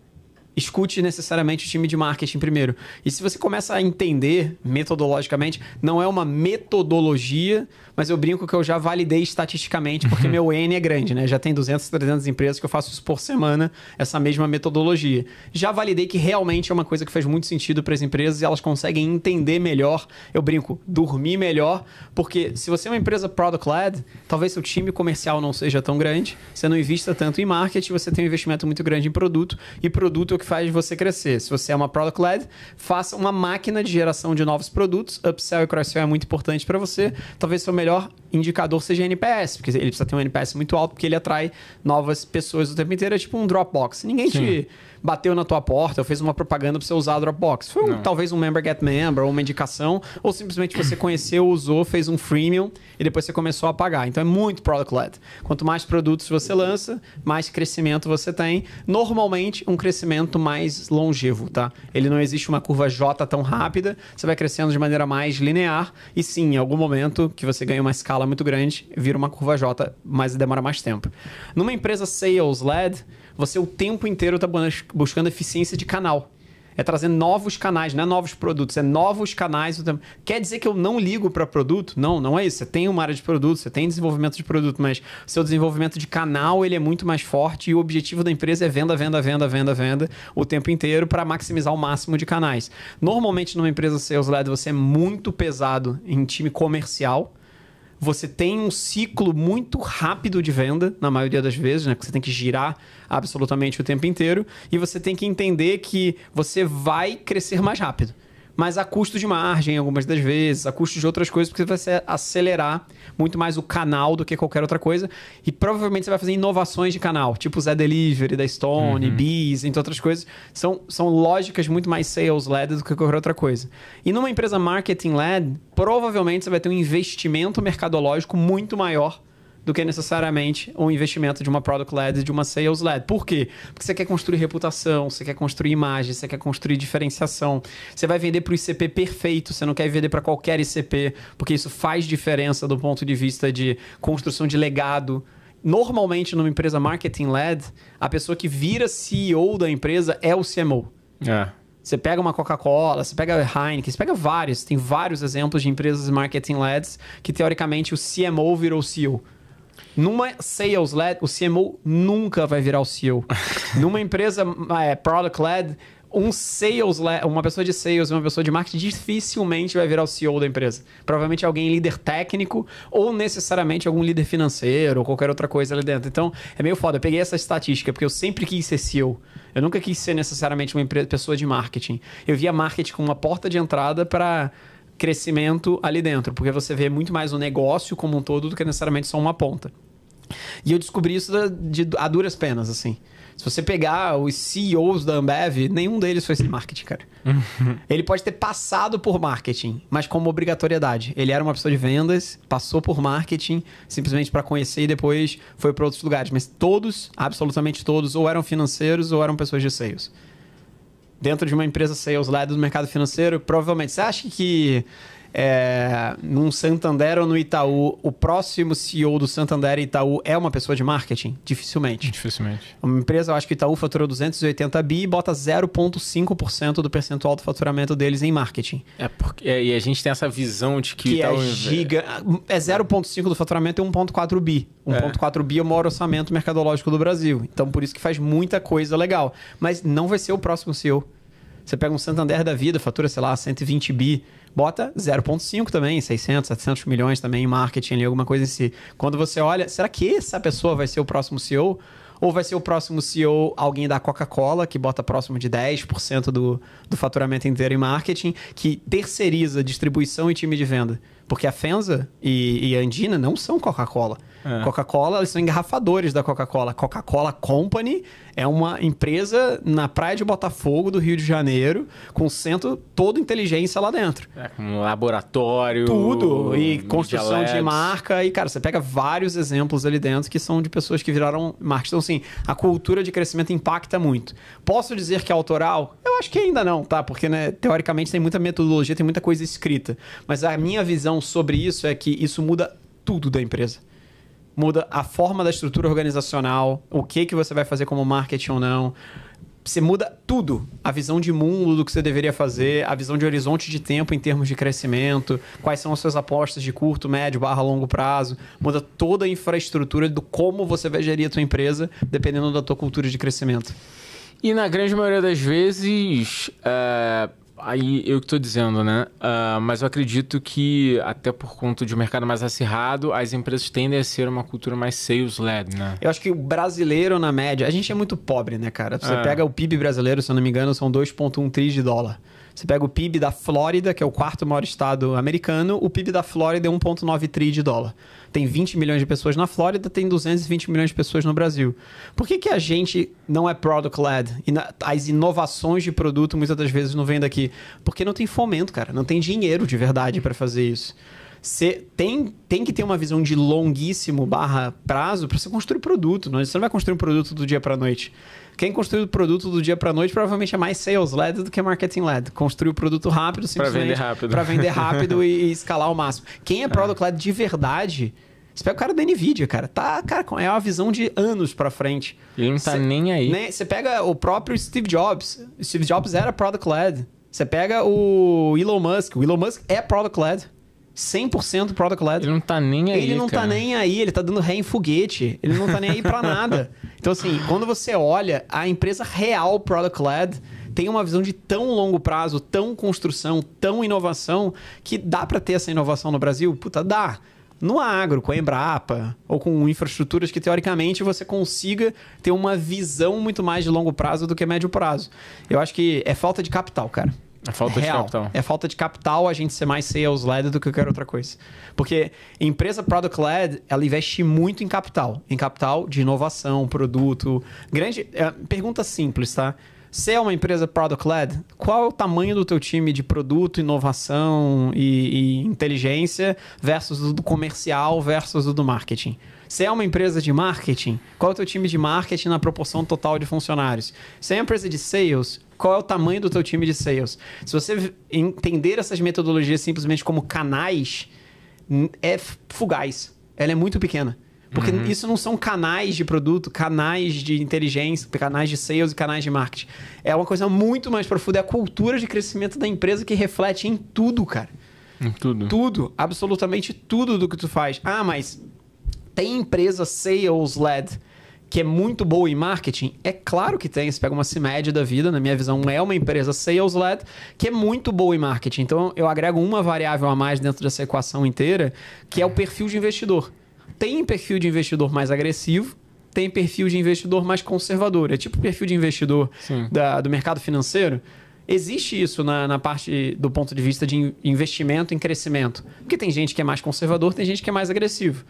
Speaker 1: escute necessariamente o time de marketing primeiro. E se você começa a entender metodologicamente, não é uma metodologia, mas eu brinco que eu já validei estatisticamente, porque meu N é grande, né? Já tem 200, 300 empresas que eu faço isso por semana, essa mesma metodologia. Já validei que realmente é uma coisa que faz muito sentido para as empresas e elas conseguem entender melhor, eu brinco, dormir melhor, porque se você é uma empresa product-led, talvez seu time comercial não seja tão grande, você não invista tanto em marketing, você tem um investimento muito grande em produto, e produto é o que faz você crescer. Se você é uma product-led, faça uma máquina de geração de novos produtos, upsell e cross-sell é muito importante para você, talvez seu melhor indicador seja NPS, porque ele precisa ter um NPS muito alto, porque ele atrai novas pessoas o tempo inteiro, é tipo um Dropbox. Ninguém te bateu na tua porta ou fez uma propaganda para você usar a Dropbox. Foi talvez um member get member, ou uma indicação, ou simplesmente você conheceu, usou, fez um freemium e depois você começou a pagar. Então é muito product-led. Quanto mais produtos você lança, mais crescimento você tem. Normalmente, um crescimento mais longevo, tá? Ele não existe uma curva J tão rápida, você vai crescendo de maneira mais linear e sim, em algum momento que você ganha uma escala muito grande, vira uma curva J, mas demora mais tempo. Numa empresa sales-led, você o tempo inteiro está buscando eficiência de canal. É trazer novos canais, não é novos produtos, é novos canais. Quer dizer que eu não ligo para produto? Não, não é isso. Você tem uma área de produto, você tem desenvolvimento de produto, mas o seu desenvolvimento de canal ele é muito mais forte e o objetivo da empresa é venda, venda, venda, venda, venda o tempo inteiro para maximizar o máximo de canais. Normalmente, numa empresa sales-led, você é muito pesado em time comercial. Você tem um ciclo muito rápido de venda, na maioria das vezes, né? Que você tem que girar absolutamente o tempo inteiro. E você tem que entender que você vai crescer mais rápido. Mas a custo de margem, algumas das vezes, a custo de outras coisas, porque você vai acelerar muito mais o canal do que qualquer outra coisa. E provavelmente você vai fazer inovações de canal, tipo o Zé Delivery, da Stone, Bees, entre outras coisas. São lógicas muito mais sales-led do que qualquer outra coisa. E numa empresa marketing-led, provavelmente você vai ter um investimento mercadológico muito maior do que necessariamente um investimento de uma product-led e de uma sales-led. Por quê? Porque você quer construir reputação, você quer construir imagem, você quer construir diferenciação. Você vai vender para o ICP perfeito, você não quer vender para qualquer ICP, porque isso faz diferença do ponto de vista de construção de legado. Normalmente, numa empresa marketing-led, a pessoa que vira CEO da empresa é o CMO. Você pega uma Coca-Cola, você pega a Heineken, você pega vários. Tem vários exemplos de empresas marketing-leds que, teoricamente, o CMO virou CEO. Numa sales-led, o CMO nunca vai virar o CEO. Numa empresa product-led, uma pessoa de sales e uma pessoa de marketing dificilmente vai virar o CEO da empresa. Provavelmente alguém líder técnico ou necessariamente algum líder financeiro ou qualquer outra coisa ali dentro. Então, é meio foda. Eu peguei essa estatística porque eu sempre quis ser CEO. Eu nunca quis ser necessariamente uma pessoa de marketing. Eu via marketing como uma porta de entrada para crescimento ali dentro, porque você vê muito mais o negócio como um todo do que necessariamente só uma ponta. E eu descobri isso a duras penas, assim. Se você pegar os CEOs da Ambev, nenhum deles foi marketing, cara. Ele pode ter passado por marketing, mas como obrigatoriedade. Ele era uma pessoa de vendas, passou por marketing, simplesmente para conhecer e depois foi para outros lugares. Mas todos, absolutamente todos, ou eram financeiros ou eram pessoas de sales. Dentro de uma empresa sales-led do mercado financeiro, provavelmente. Você acha que num Santander ou no Itaú, o próximo CEO do Santander e Itaú é uma pessoa de marketing? Dificilmente. Uma empresa, eu acho que o Itaú faturou 280 bi e bota 0,5% do percentual do faturamento deles em marketing.
Speaker 2: E a gente tem essa visão de que Itaú...
Speaker 1: É 0,5% do faturamento e 1,4 bi. 1,4 bi é o maior orçamento mercadológico do Brasil. Então, por isso que faz muita coisa legal. Mas não vai ser o próximo CEO. Você pega um Santander da vida, fatura, sei lá, 120 bi, bota 0,5 também, 600, 700 milhões também em marketing, ali, alguma coisa assim. Quando você olha, será que essa pessoa vai ser o próximo CEO? Ou vai ser o próximo CEO alguém da Coca-Cola, que bota próximo de 10% do faturamento inteiro em marketing, que terceiriza distribuição e time de venda? Porque a Fenza e a Andina não são Coca-Cola. Coca-Cola, eles são engarrafadores da Coca-Cola. Coca-Cola Company é uma empresa na praia de Botafogo, do Rio de Janeiro, com centro todo inteligência lá dentro.
Speaker 2: Com um laboratório.
Speaker 1: Tudo. E construção de marca. E, cara, você pega vários exemplos ali dentro que são de pessoas que viraram marketing. Então, assim, a cultura de crescimento impacta muito. Posso dizer que é autoral? Eu acho que ainda não, tá? Porque, né, teoricamente, tem muita metodologia, tem muita coisa escrita. Mas a minha visão sobre isso é que isso muda tudo da empresa. Muda a forma da estrutura organizacional, o que você vai fazer como marketing ou não. Você muda tudo. A visão de mundo do que você deveria fazer, a visão de horizonte de tempo em termos de crescimento, quais são as suas apostas de curto, médio, longo prazo. Muda toda a infraestrutura do como você vai gerir a tua empresa, dependendo da tua cultura de crescimento.
Speaker 2: E na grande maioria das vezes... Aí eu que estou dizendo, né? Mas eu acredito que, até por conta de um mercado mais acirrado, as empresas tendem a ser uma cultura mais sales-led, né?
Speaker 1: Eu acho que o brasileiro, na média... A gente é muito pobre, né, cara? Você pega o PIB brasileiro, se eu não me engano, são 2,1 trilhões de dólar. Você pega o PIB da Flórida, que é o quarto maior estado americano, o PIB da Flórida é 1,9 trilhões de dólar. Tem 20 milhões de pessoas na Flórida, tem 220 milhões de pessoas no Brasil. Por que a gente não é product-led? As inovações de produto muitas das vezes não vêm daqui. Porque não tem fomento, cara. Não tem dinheiro de verdade para fazer isso. Você tem que ter uma visão de longuíssimo prazo para você construir produto. Você não vai construir um produto do dia para a noite. Quem construiu o produto do dia para a noite provavelmente é mais sales-led do que marketing-led. Construiu o produto rápido, simplesmente para vender rápido e escalar ao máximo. Quem é product-led de verdade... Você pega o cara da NVIDIA, cara. Cara, é uma visão de anos para frente.
Speaker 2: Ele não tá nem aí.
Speaker 1: Você pega o próprio Steve Jobs. O Steve Jobs era product-led. Você pega o Elon Musk. O Elon Musk é product-led. 100% product-led.
Speaker 2: Ele não tá nem aí,
Speaker 1: Ele não tá nem aí. Ele tá dando ré em foguete. Ele não tá nem aí pra nada. Então, assim, quando você olha, a empresa real product-led tem uma visão de tão longo prazo, tão construção, tão inovação, que dá pra ter essa inovação no Brasil? Puta, dá. No agro, com a Embrapa, ou com infraestruturas que, teoricamente, você consiga ter uma visão muito mais de longo prazo do que médio prazo. Eu acho que é falta de capital, cara.
Speaker 2: É falta de capital.
Speaker 1: É falta de capital a gente ser mais sales-led do que qualquer outra coisa. Porque empresa product-led, ela investe muito em capital. Em capital de inovação, produto. Pergunta simples, tá? Você é uma empresa product-led, qual é o tamanho do teu time de produto, inovação e inteligência versus o do comercial versus o do marketing? Você é uma empresa de marketing, qual é o teu time de marketing na proporção total de funcionários? Você é uma empresa de sales, qual é o tamanho do teu time de sales? Se você entender essas metodologias simplesmente como canais, é fugaz. Ela é muito pequena. Porque isso não são canais de produto, canais de inteligência, canais de sales e canais de marketing. É uma coisa muito mais profunda. É a cultura de crescimento da empresa que reflete em tudo, cara.
Speaker 2: Em tudo.
Speaker 1: Tudo. Absolutamente tudo do que tu faz. Mas tem empresa sales-led que é muito boa em marketing? É claro que tem. Você pega uma CIMED da vida, na minha visão, é uma empresa sales-led que é muito boa em marketing. Então, eu agrego uma variável a mais dentro dessa equação inteira, que é o perfil de investidor. Tem perfil de investidor mais agressivo, tem perfil de investidor mais conservador. É tipo o perfil de investidor do mercado financeiro. Existe isso na parte do ponto de vista de investimento em crescimento. Porque tem gente que é mais conservador, tem gente que é mais agressivo.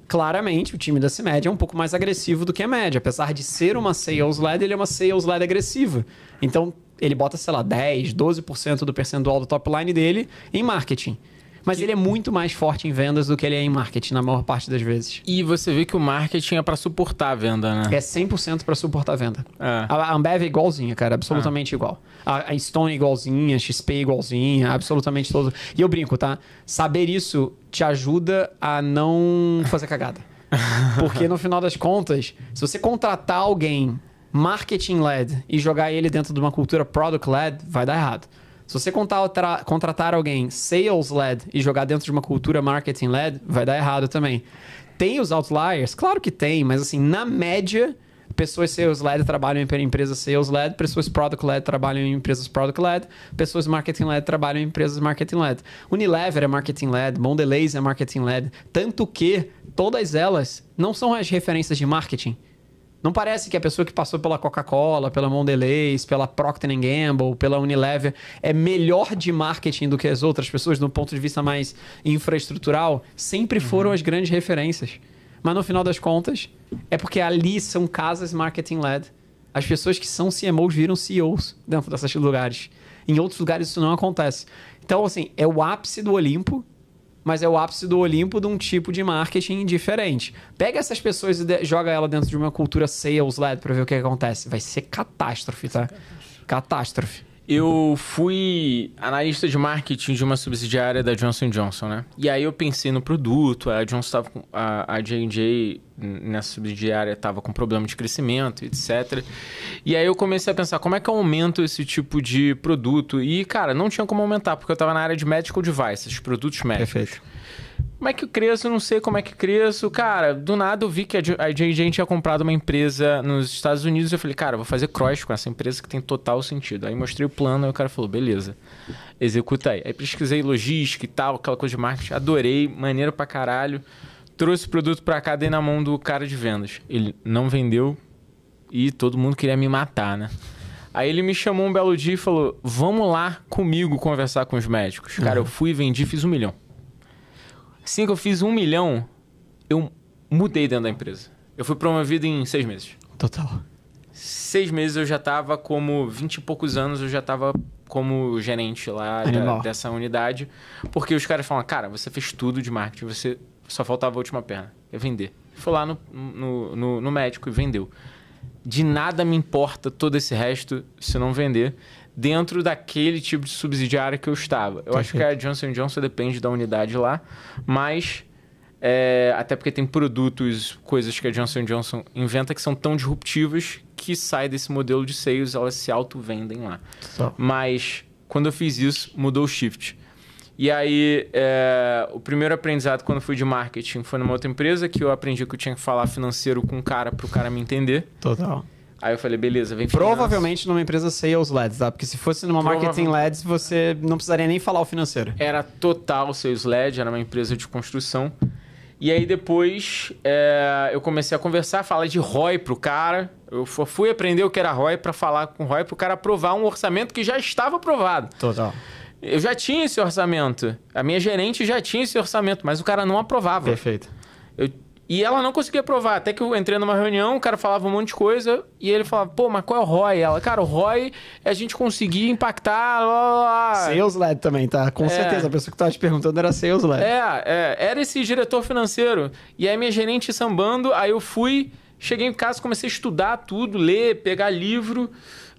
Speaker 1: Claramente, o time da CIMED é um pouco mais agressivo do que a média. Apesar de ser uma sales-led, ele é uma sales-led agressiva. Então, ele bota, sei lá, 10%, 12% do percentual do top line dele em marketing. Mas ele é muito mais forte em vendas do que ele é em marketing, na maior parte das vezes.
Speaker 2: E você vê que o marketing é para suportar a venda, né?
Speaker 1: É 100% para suportar a venda.
Speaker 2: É.
Speaker 1: A Ambev é igualzinha, cara. Absolutamente igual. A Stone é igualzinha, a XP é igualzinha, absolutamente todo. E eu brinco, tá? Saber isso te ajuda a não fazer cagada. Porque no final das contas, se você contratar alguém marketing-led e jogar ele dentro de uma cultura product-led, vai dar errado. Se você contratar alguém sales-led e jogar dentro de uma cultura marketing-led, vai dar errado também. Tem os outliers? Claro que tem, mas assim, na média, pessoas sales-led trabalham em empresas sales-led, pessoas product-led trabalham em empresas product-led, pessoas marketing-led trabalham em empresas marketing-led. Unilever é marketing-led, Mondelez é marketing-led, tanto que todas elas não são as referências de marketing. Não parece que a pessoa que passou pela Coca-Cola, pela Mondelez, pela Procter & Gamble, pela Unilever é melhor de marketing do que as outras pessoas, do ponto de vista mais infraestrutural, sempre foram as grandes referências. Mas no final das contas, é porque ali são casas marketing-led. As pessoas que são CMOs viram CEOs dentro desses lugares. Em outros lugares isso não acontece. Então, assim, é o ápice do Olimpo, mas é o ápice do Olimpo de um tipo de marketing diferente. Pega essas pessoas e joga ela dentro de uma cultura sales-led para ver o que acontece. Vai ser catástrofe, tá? Catástrofe.
Speaker 2: Eu fui analista de marketing de uma subsidiária da Johnson & Johnson, né? E aí eu pensei no produto, a J&J nessa subsidiária estava com problema de crescimento, etc. E aí eu comecei a pensar, como é que eu aumento esse tipo de produto? E, cara, não tinha como aumentar, porque eu estava na área de medical devices, produtos médicos.
Speaker 1: Perfeito.
Speaker 2: Como é que eu cresço? Não sei como é que cresço. Cara, do nada eu vi que a J&J tinha comprado uma empresa nos Estados Unidos. Eu falei, cara, eu vou fazer cross com essa empresa que tem total sentido. Aí mostrei o plano e o cara falou, beleza, executa aí. Aí pesquisei logística e tal, aquela coisa de marketing. Adorei, maneiro pra caralho. Trouxe o produto pra cá, dei na mão do cara de vendas. Ele não vendeu e todo mundo queria me matar, né? Aí ele me chamou um belo dia e falou, vamos lá comigo conversar com os médicos. Cara, eu fui, vendi, fiz 1 milhão. Assim que eu fiz 1 milhão, eu mudei dentro da empresa. Eu fui promovido em 6 meses.
Speaker 1: Total.
Speaker 2: 6 meses eu já estava como... 20 e poucos anos eu já estava como gerente lá dessa unidade. Porque os caras falam, cara, você fez tudo de marketing, você só faltava a última perna. É vender. Fui lá no médico e vendeu. De nada me importa todo esse resto se não vender dentro daquele tipo de subsidiária que eu estava. Eu acho que a Johnson & Johnson depende da unidade lá, mas até porque tem produtos, coisas que a Johnson & Johnson inventa que são tão disruptivas que sai desse modelo de sales, elas se auto-vendem lá. Mas quando eu fiz isso, mudou o shift. E aí, o primeiro aprendizado quando fui de marketing foi numa outra empresa que eu aprendi que eu tinha que falar financeiro com o cara para o cara me entender.
Speaker 1: Total.
Speaker 2: Aí eu falei, beleza, vem
Speaker 1: provavelmente numa empresa sales-led, tá? Porque se fosse numa marketing-led, você não precisaria nem falar o financeiro.
Speaker 2: Era total sales-led, era uma empresa de construção. E aí depois eu comecei a conversar, falar de ROI pro cara. Eu fui aprender o que era ROI para falar com o ROI pro cara aprovar um orçamento que já estava aprovado.
Speaker 1: Total.
Speaker 2: Eu já tinha esse orçamento. A minha gerente já tinha esse orçamento, mas o cara não aprovava.
Speaker 1: Perfeito.
Speaker 2: E ela não conseguia aprovar. Até que eu entrei numa reunião, o cara falava um monte de coisa e ele falava, pô, mas qual é o ROI? Ela, cara, o ROI é a gente conseguir impactar...
Speaker 1: Sales-led também, tá? Com certeza, a pessoa que tava te perguntando era sales-led.
Speaker 2: Era esse diretor financeiro. E aí minha gerente sambando, aí eu fui, cheguei em casa, comecei a estudar tudo, ler, pegar livro.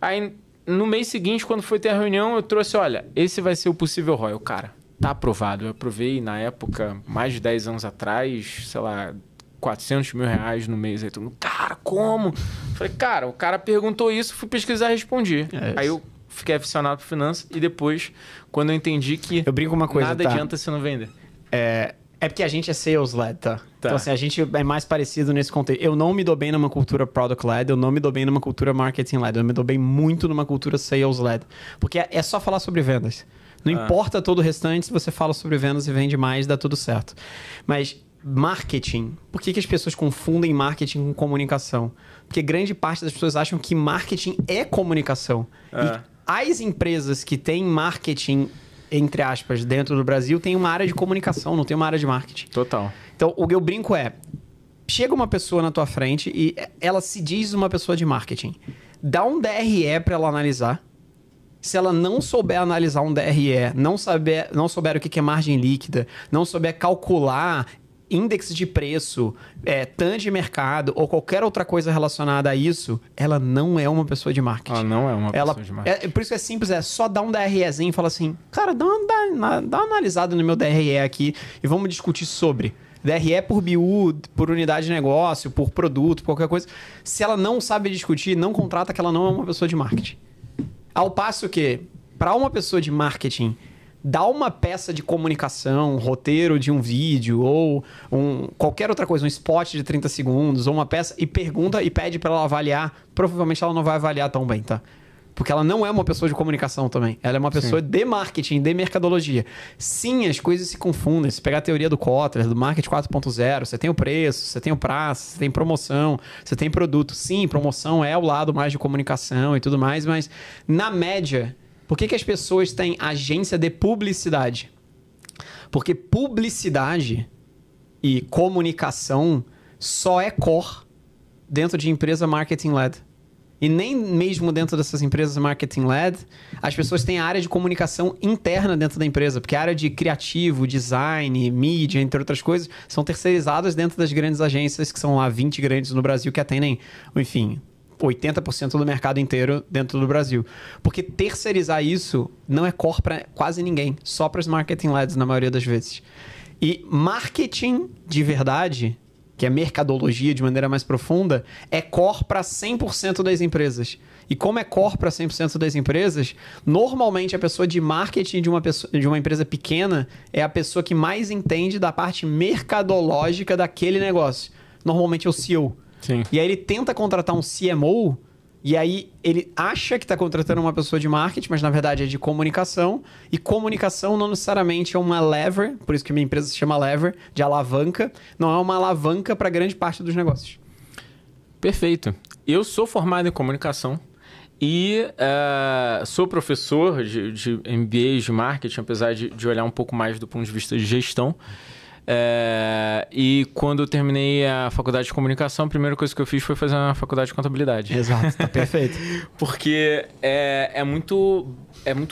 Speaker 2: Aí no mês seguinte, quando foi ter a reunião, eu trouxe, olha, esse vai ser o possível ROI. O cara, tá aprovado. Eu aprovei na época, mais de 10 anos atrás, sei lá... 400 mil reais no mês. Aí todo mundo, cara, como? Falei, cara, o cara perguntou isso, fui pesquisar e respondi. Aí eu fiquei aficionado por finanças e depois, quando eu entendi que
Speaker 1: eu brinco uma coisa,
Speaker 2: nada adianta se não vender.
Speaker 1: É porque a gente é sales-led, tá? Então, assim, a gente é mais parecido nesse contexto. Eu não me dou bem numa cultura product-led, eu não me dou bem numa cultura marketing-led, eu me dou bem muito numa cultura sales-led. Porque é só falar sobre vendas. Não importa todo o restante, se você fala sobre vendas e vende mais, dá tudo certo. Mas... marketing. Por que as pessoas confundem marketing com comunicação? Porque grande parte das pessoas acham que marketing é comunicação. E as empresas que têm marketing, entre aspas, dentro do Brasil, têm uma área de comunicação, não tem uma área de marketing.
Speaker 2: Total.
Speaker 1: Então, o que eu brinco chega uma pessoa na tua frente e ela se diz uma pessoa de marketing. Dá um DRE para ela analisar se ela não souber analisar um DRE, não souber o que é margem líquida, não souber calcular índice de preço, TAM de mercado ou qualquer outra coisa relacionada a isso, ela não é uma pessoa de marketing.
Speaker 2: Ela não é uma pessoa de marketing.
Speaker 1: Por isso que é simples, só dar um DREzinho e falar assim, cara, dá uma analisada no meu DRE aqui e vamos discutir sobre. DRE por BU, por unidade de negócio, por produto, por qualquer coisa. Se ela não sabe discutir, não contrata que ela não é uma pessoa de marketing. Ao passo que, para uma pessoa de marketing, dá uma peça de comunicação, um roteiro de um vídeo ou qualquer outra coisa, um spot de 30 segundos ou uma peça e pergunta e pede para ela avaliar, provavelmente ela não vai avaliar tão bem, tá? Porque ela não é uma pessoa de comunicação também. Ela é uma pessoa de marketing, de mercadologia. Sim, as coisas se confundem. Se pegar a teoria do Kotler, do Marketing 4.0, você tem o preço, você tem o prazo, você tem promoção, você tem produto. Sim, promoção é o lado mais de comunicação e tudo mais, mas na média... Por que as pessoas têm agência de publicidade? Porque publicidade e comunicação só é core dentro de empresa marketing-led. E nem mesmo dentro dessas empresas marketing-led, as pessoas têm a área de comunicação interna dentro da empresa. Porque a área de criativo, design, mídia, entre outras coisas, são terceirizadas dentro das grandes agências, que são lá 20 grandes no Brasil, que atendem, enfim... 80% do mercado inteiro dentro do Brasil. Porque terceirizar isso não é core para quase ninguém. Só para os marketing leads, na maioria das vezes. E marketing de verdade, que é mercadologia de maneira mais profunda, é core para 100% das empresas. E como é core para 100% das empresas, normalmente a pessoa de marketing de uma empresa pequena é a pessoa que mais entende da parte mercadológica daquele negócio. Normalmente é o CEO.
Speaker 2: Sim.
Speaker 1: E aí ele tenta contratar um CMO, e aí ele acha que está contratando uma pessoa de marketing, mas na verdade é de comunicação. E comunicação não necessariamente é uma lever, por isso que minha empresa se chama lever, de alavanca. Não é uma alavanca para grande parte dos negócios.
Speaker 2: Perfeito. Eu sou formado em comunicação e sou professor de MBA de marketing, apesar de olhar um pouco mais do ponto de vista de gestão. E quando eu terminei a faculdade de comunicação, a primeira coisa que eu fiz foi fazer uma faculdade de contabilidade.
Speaker 1: Exato, tá perfeito.
Speaker 2: Porque é muito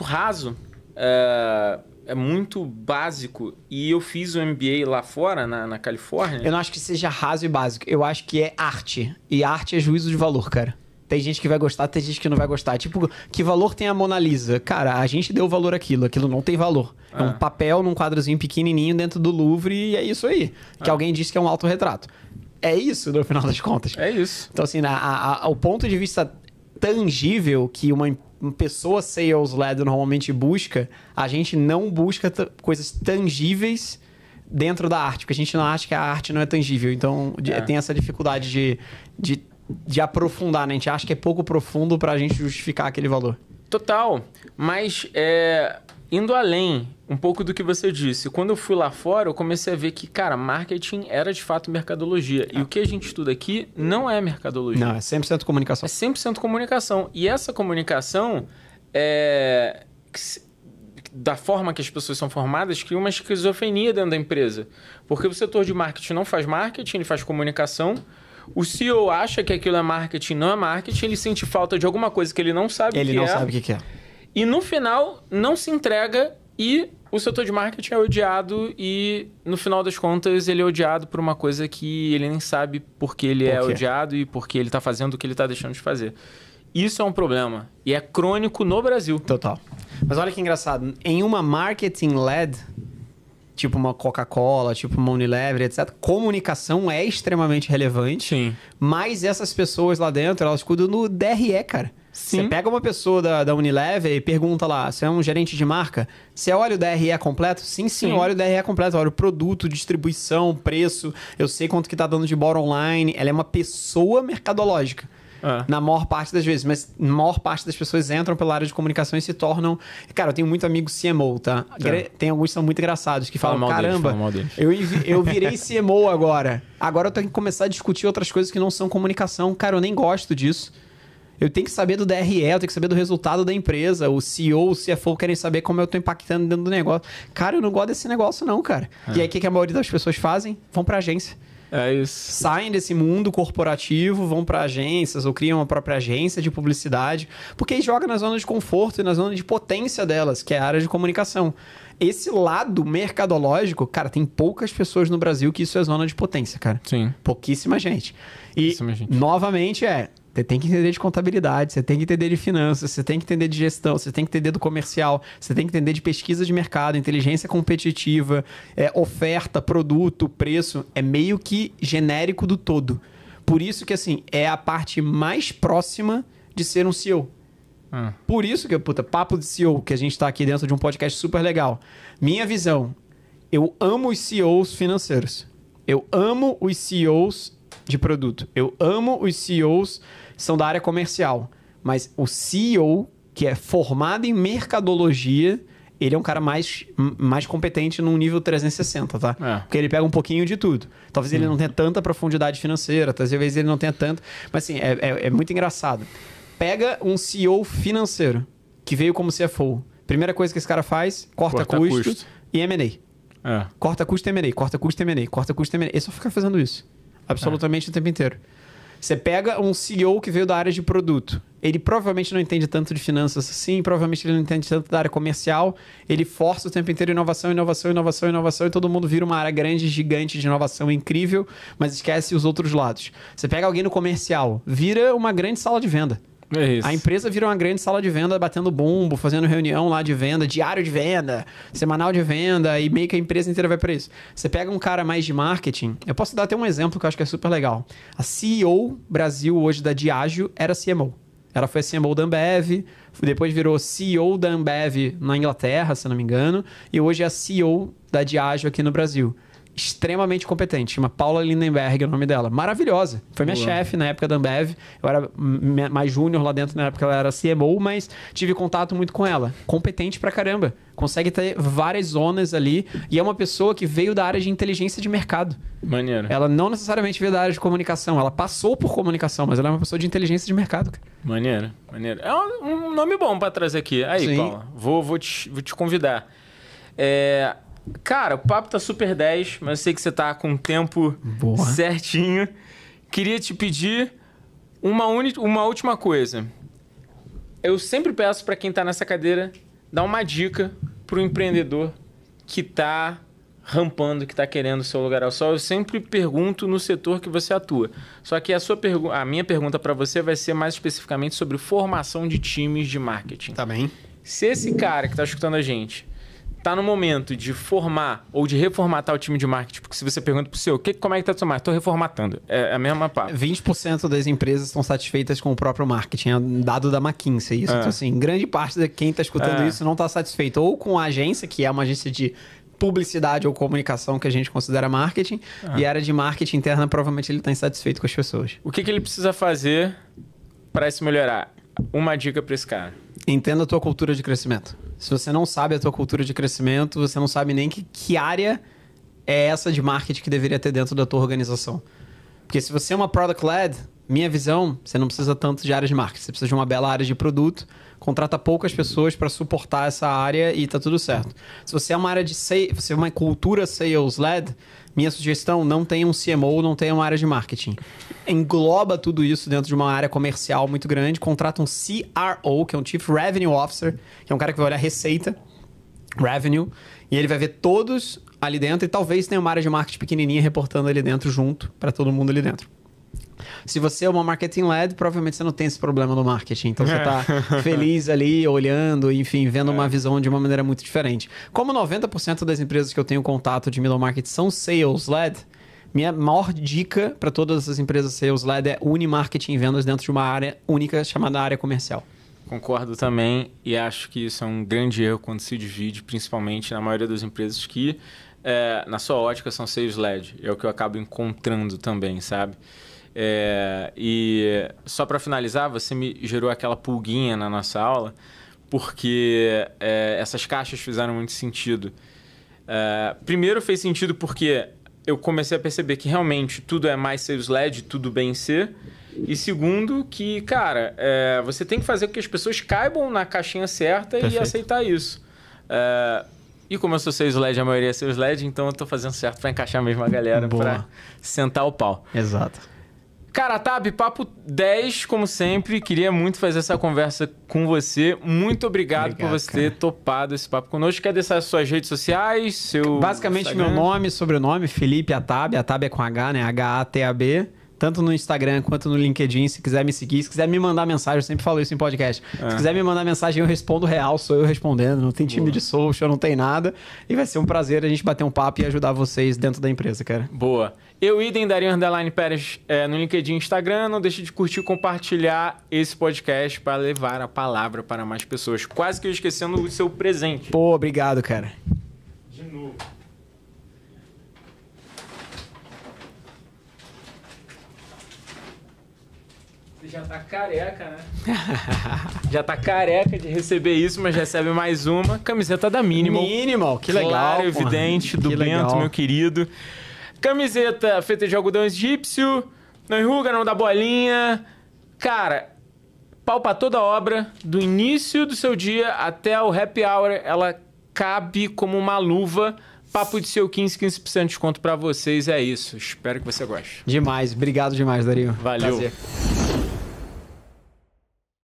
Speaker 2: raso, é muito básico. E eu fiz o MBA lá fora, na Califórnia.
Speaker 1: Eu não acho que seja raso e básico. Eu acho que é arte. E arte é juízo de valor, cara. Tem gente que vai gostar, tem gente que não vai gostar. Tipo, que valor tem a Mona Lisa? Cara, a gente deu valor àquilo. Aquilo não tem valor. É um papel num quadrozinho pequenininho dentro do Louvre e é isso aí. Que alguém disse que é um autorretrato. É isso, no final das contas.
Speaker 2: É isso.
Speaker 1: Então, assim, o ponto de vista tangível que uma pessoa sales-led normalmente busca, a gente não busca coisas tangíveis dentro da arte. Porque a gente não acha que a arte não é tangível. Então, tem essa dificuldade de aprofundar, né? A gente acha que é pouco profundo pra gente justificar aquele valor.
Speaker 2: Total. Mas, indo além um pouco do que você disse, quando eu fui lá fora, eu comecei a ver que, cara, marketing era de fato mercadologia. E o que a gente estuda aqui não é mercadologia.
Speaker 1: Não, é 100% comunicação.
Speaker 2: É 100% comunicação. E essa comunicação, da forma que as pessoas são formadas, cria uma esquizofrenia dentro da empresa. Porque o setor de marketing não faz marketing, ele faz comunicação. O CEO acha que aquilo é marketing, não é marketing. Ele sente falta de alguma coisa que ele não sabe o que é.
Speaker 1: Ele não sabe o que é.
Speaker 2: E no final, não se entrega e o setor de marketing é odiado. E no final das contas, ele é odiado por uma coisa que ele nem sabe por que ele é odiado e por que ele está fazendo o que ele está deixando de fazer. Isso é um problema. E é crônico no Brasil.
Speaker 1: Total. Mas olha que engraçado. Em uma marketing-led... tipo uma Coca-Cola, tipo uma Unilever, etc. Comunicação é extremamente relevante.
Speaker 2: Sim.
Speaker 1: Mas essas pessoas lá dentro, elas cuidam no DRE, cara.
Speaker 2: Sim.
Speaker 1: Você pega uma pessoa da Unilever e pergunta lá, você é um gerente de marca, você olha o DRE completo? Sim, eu olho o DRE completo. Eu olho o produto, distribuição, preço, eu sei quanto que tá dando de bora online. Ela é uma pessoa mercadológica. Na maior parte das vezes, mas a maior parte das pessoas entram pela área de comunicação e se tornam... Cara, eu tenho muito amigo CMO, tá? Tem alguns que são muito engraçados, que falam, caramba, eu virei CMO agora eu tenho que começar a discutir outras coisas que não são comunicação. Cara, eu nem gosto disso. Eu tenho que saber do DRE, eu tenho que saber do resultado da empresa. O CEO, o CFO querem saber como eu tô impactando dentro do negócio. Cara, eu não gosto desse negócio não, cara. E aí, o que a maioria das pessoas fazem? Vão pra agência.
Speaker 2: É isso.
Speaker 1: Saem desse mundo corporativo, vão para agências ou criam uma própria agência de publicidade, porque aí joga na zona de conforto e na zona de potência delas, que é a área de comunicação. Esse lado mercadológico, cara, tem poucas pessoas no Brasil que isso é zona de potência, cara.
Speaker 2: Sim.
Speaker 1: Pouquíssima gente. E,
Speaker 2: Pouquíssima gente.
Speaker 1: novamente, você tem que entender de contabilidade, você tem que entender de finanças, você tem que entender de gestão, você tem que entender do comercial, você tem que entender de pesquisa de mercado, inteligência competitiva, oferta, produto, preço. É meio que genérico do todo. Por isso que, assim, é a parte mais próxima de ser um CEO. Por isso que, papo de CEO, que a gente tá aqui dentro de um podcast super legal. Minha visão, eu amo os CEOs financeiros. Eu amo os CEOs de produto. Eu amo os CEOs que são da área comercial. Mas o CEO, que é formado em mercadologia, ele é um cara mais competente num nível 360, tá? Porque ele pega um pouquinho de tudo. Talvez ele não tenha tanta profundidade financeira, talvez ele não tenha tanto... Mas, assim, é muito engraçado. Pega um CEO financeiro que veio como CFO. Primeira coisa que esse cara faz, corta custo e M&A. Corta custo e M&A, corta custo e M&A, corta custo e M&A. Ele só fica fazendo isso. Absolutamente o tempo inteiro. Você pega um CEO que veio da área de produto. Ele provavelmente não entende tanto de finanças assim, provavelmente ele não entende tanto da área comercial. Ele força o tempo inteiro inovação, inovação, inovação, inovação e todo mundo vira uma área grande, gigante de inovação incrível, mas esquece os outros lados. Você pega alguém no comercial, vira uma grande sala de venda.
Speaker 2: É isso.
Speaker 1: A empresa vira uma grande sala de venda, batendo bumbo, fazendo reunião lá de venda, diário de venda, semanal de venda, e meio que a empresa inteira vai para isso. Você pega um cara mais de marketing, eu posso dar até um exemplo que eu acho que é super legal. A CEO Brasil hoje da Diageo era CMO. Ela foi a CMO da Ambev, depois virou CEO da Ambev na Inglaterra, se não me engano, e hoje é a CEO da Diageo aqui no Brasil. Extremamente competente, chama Paula Lindenberg, é o nome dela. Maravilhosa. Foi minha chefe na época da Ambev. Eu era mais júnior lá dentro, na época ela era CMO, mas tive contato muito com ela. Competente pra caramba. Consegue ter várias zonas ali. E é uma pessoa que veio da área de inteligência de mercado.
Speaker 2: Maneiro.
Speaker 1: Ela não necessariamente veio da área de comunicação. Ela passou por comunicação, mas ela é uma pessoa de inteligência de mercado. Cara.
Speaker 2: Maneiro, maneiro. É um nome bom pra trazer aqui. Aí, sim. Paula, vou te convidar. Cara, o papo tá super 10, mas eu sei que você tá com o tempo certinho. Queria te pedir uma última coisa. Eu sempre peço para quem tá nessa cadeira dar uma dica pro empreendedor que tá rampando, que tá querendo o seu lugar ao sol. Eu sempre pergunto no setor que você atua. Só que a minha pergunta para você vai ser mais especificamente sobre formação de times de marketing.
Speaker 1: Tá bem.
Speaker 2: Se esse cara que tá escutando a gente tá no momento de formar ou de reformatar o time de marketing, porque se você pergunta pro seu, como é que tá o seu marketing? Tô reformatando. É a mesma papo.
Speaker 1: 20% das empresas estão satisfeitas com o próprio marketing. É um dado da McKinsey. Isso. Então, assim, grande parte de quem tá escutando isso não tá satisfeito ou com a agência, que é uma agência de publicidade ou comunicação que a gente considera marketing, e a área de marketing interna, provavelmente ele tá insatisfeito com as pessoas.
Speaker 2: O que ele precisa fazer para isso melhorar? Uma dica para esse cara.
Speaker 1: Entenda a tua cultura de crescimento. Se você não sabe a tua cultura de crescimento, você não sabe nem que área é essa de marketing que deveria ter dentro da tua organização. Porque se você é uma product-led, minha visão, você não precisa tanto de área de marketing. Você precisa de uma bela área de produto, contrata poucas pessoas para suportar essa área e tá tudo certo. Se você é uma área de você é uma cultura sales-led, minha sugestão, não tenha um CMO, não tenha uma área de marketing. Engloba tudo isso dentro de uma área comercial muito grande, contrata um CRO, que é um Chief Revenue Officer, que é um cara que vai olhar receita, revenue, e ele vai ver todos ali dentro e talvez tenha uma área de marketing pequenininha reportando ali dentro junto para todo mundo ali dentro. Se você é uma marketing-led, provavelmente você não tem esse problema no marketing. Então, você está feliz ali, olhando, enfim, vendo uma visão de uma maneira muito diferente. Como 90% das empresas que eu tenho contato de middle market são sales-led, minha maior dica para todas as empresas sales-led é unir marketing e vendas dentro de uma área única chamada área comercial.
Speaker 2: Concordo também e acho que isso é um grande erro quando se divide, principalmente na maioria das empresas que, na sua ótica, são sales-led. É o que eu acabo encontrando também, sabe? E só para finalizar, você me gerou aquela pulguinha na nossa aula, porque essas caixas fizeram muito sentido. Primeiro fez sentido porque eu comecei a perceber que realmente tudo é mais sales-led, tudo bem ser. E segundo, que, cara, você tem que fazer com que as pessoas caibam na caixinha certa. Perfeito. E aceitar isso. E como eu sou 6 LED, a maioria é 6 LED, então eu tô fazendo certo pra encaixar mesmo a galera pra sentar o pau.
Speaker 1: Exato.
Speaker 2: Cara, Tab, papo 10, como sempre. Queria muito fazer essa conversa com você. Muito obrigado por você ter topado esse papo conosco. Quer deixar suas redes sociais? Seu
Speaker 1: Basicamente,
Speaker 2: Instagram?
Speaker 1: meu nome, sobrenome, Felipe Atab. Atab é com H, né? H-A-T-A-B. Tanto no Instagram quanto no LinkedIn. Se quiser me seguir, se quiser me mandar mensagem, eu sempre falo isso em podcast. Se quiser me mandar mensagem, eu respondo real, sou eu respondendo. Não tem time de social, não tem nada. E vai ser um prazer a gente bater um papo e ajudar vocês dentro da empresa, cara.
Speaker 2: Boa. Eu, Idem, Dario _ Pérez, no LinkedIn e Instagram. Não deixe de curtir e compartilhar esse podcast para levar a palavra para mais pessoas. Quase que eu esquecendo o seu presente.
Speaker 1: Pô, obrigado, cara.
Speaker 2: De novo. Você já tá careca, né? Já tá careca de receber isso, mas recebe mais uma. Camiseta da Minimal.
Speaker 1: Minimal, que legal.
Speaker 2: Claro, evidente, do Bento,
Speaker 1: legal.
Speaker 2: meu querido. Camiseta feita de algodão egípcio, não enruga, não dá bolinha. Cara, pau pra toda obra, do início do seu dia até o happy hour, ela cabe como uma luva. Papo de seu 15% de desconto pra vocês, é isso. Espero que você goste.
Speaker 1: Demais, obrigado demais, Dario.
Speaker 2: Valeu.
Speaker 1: Prazer.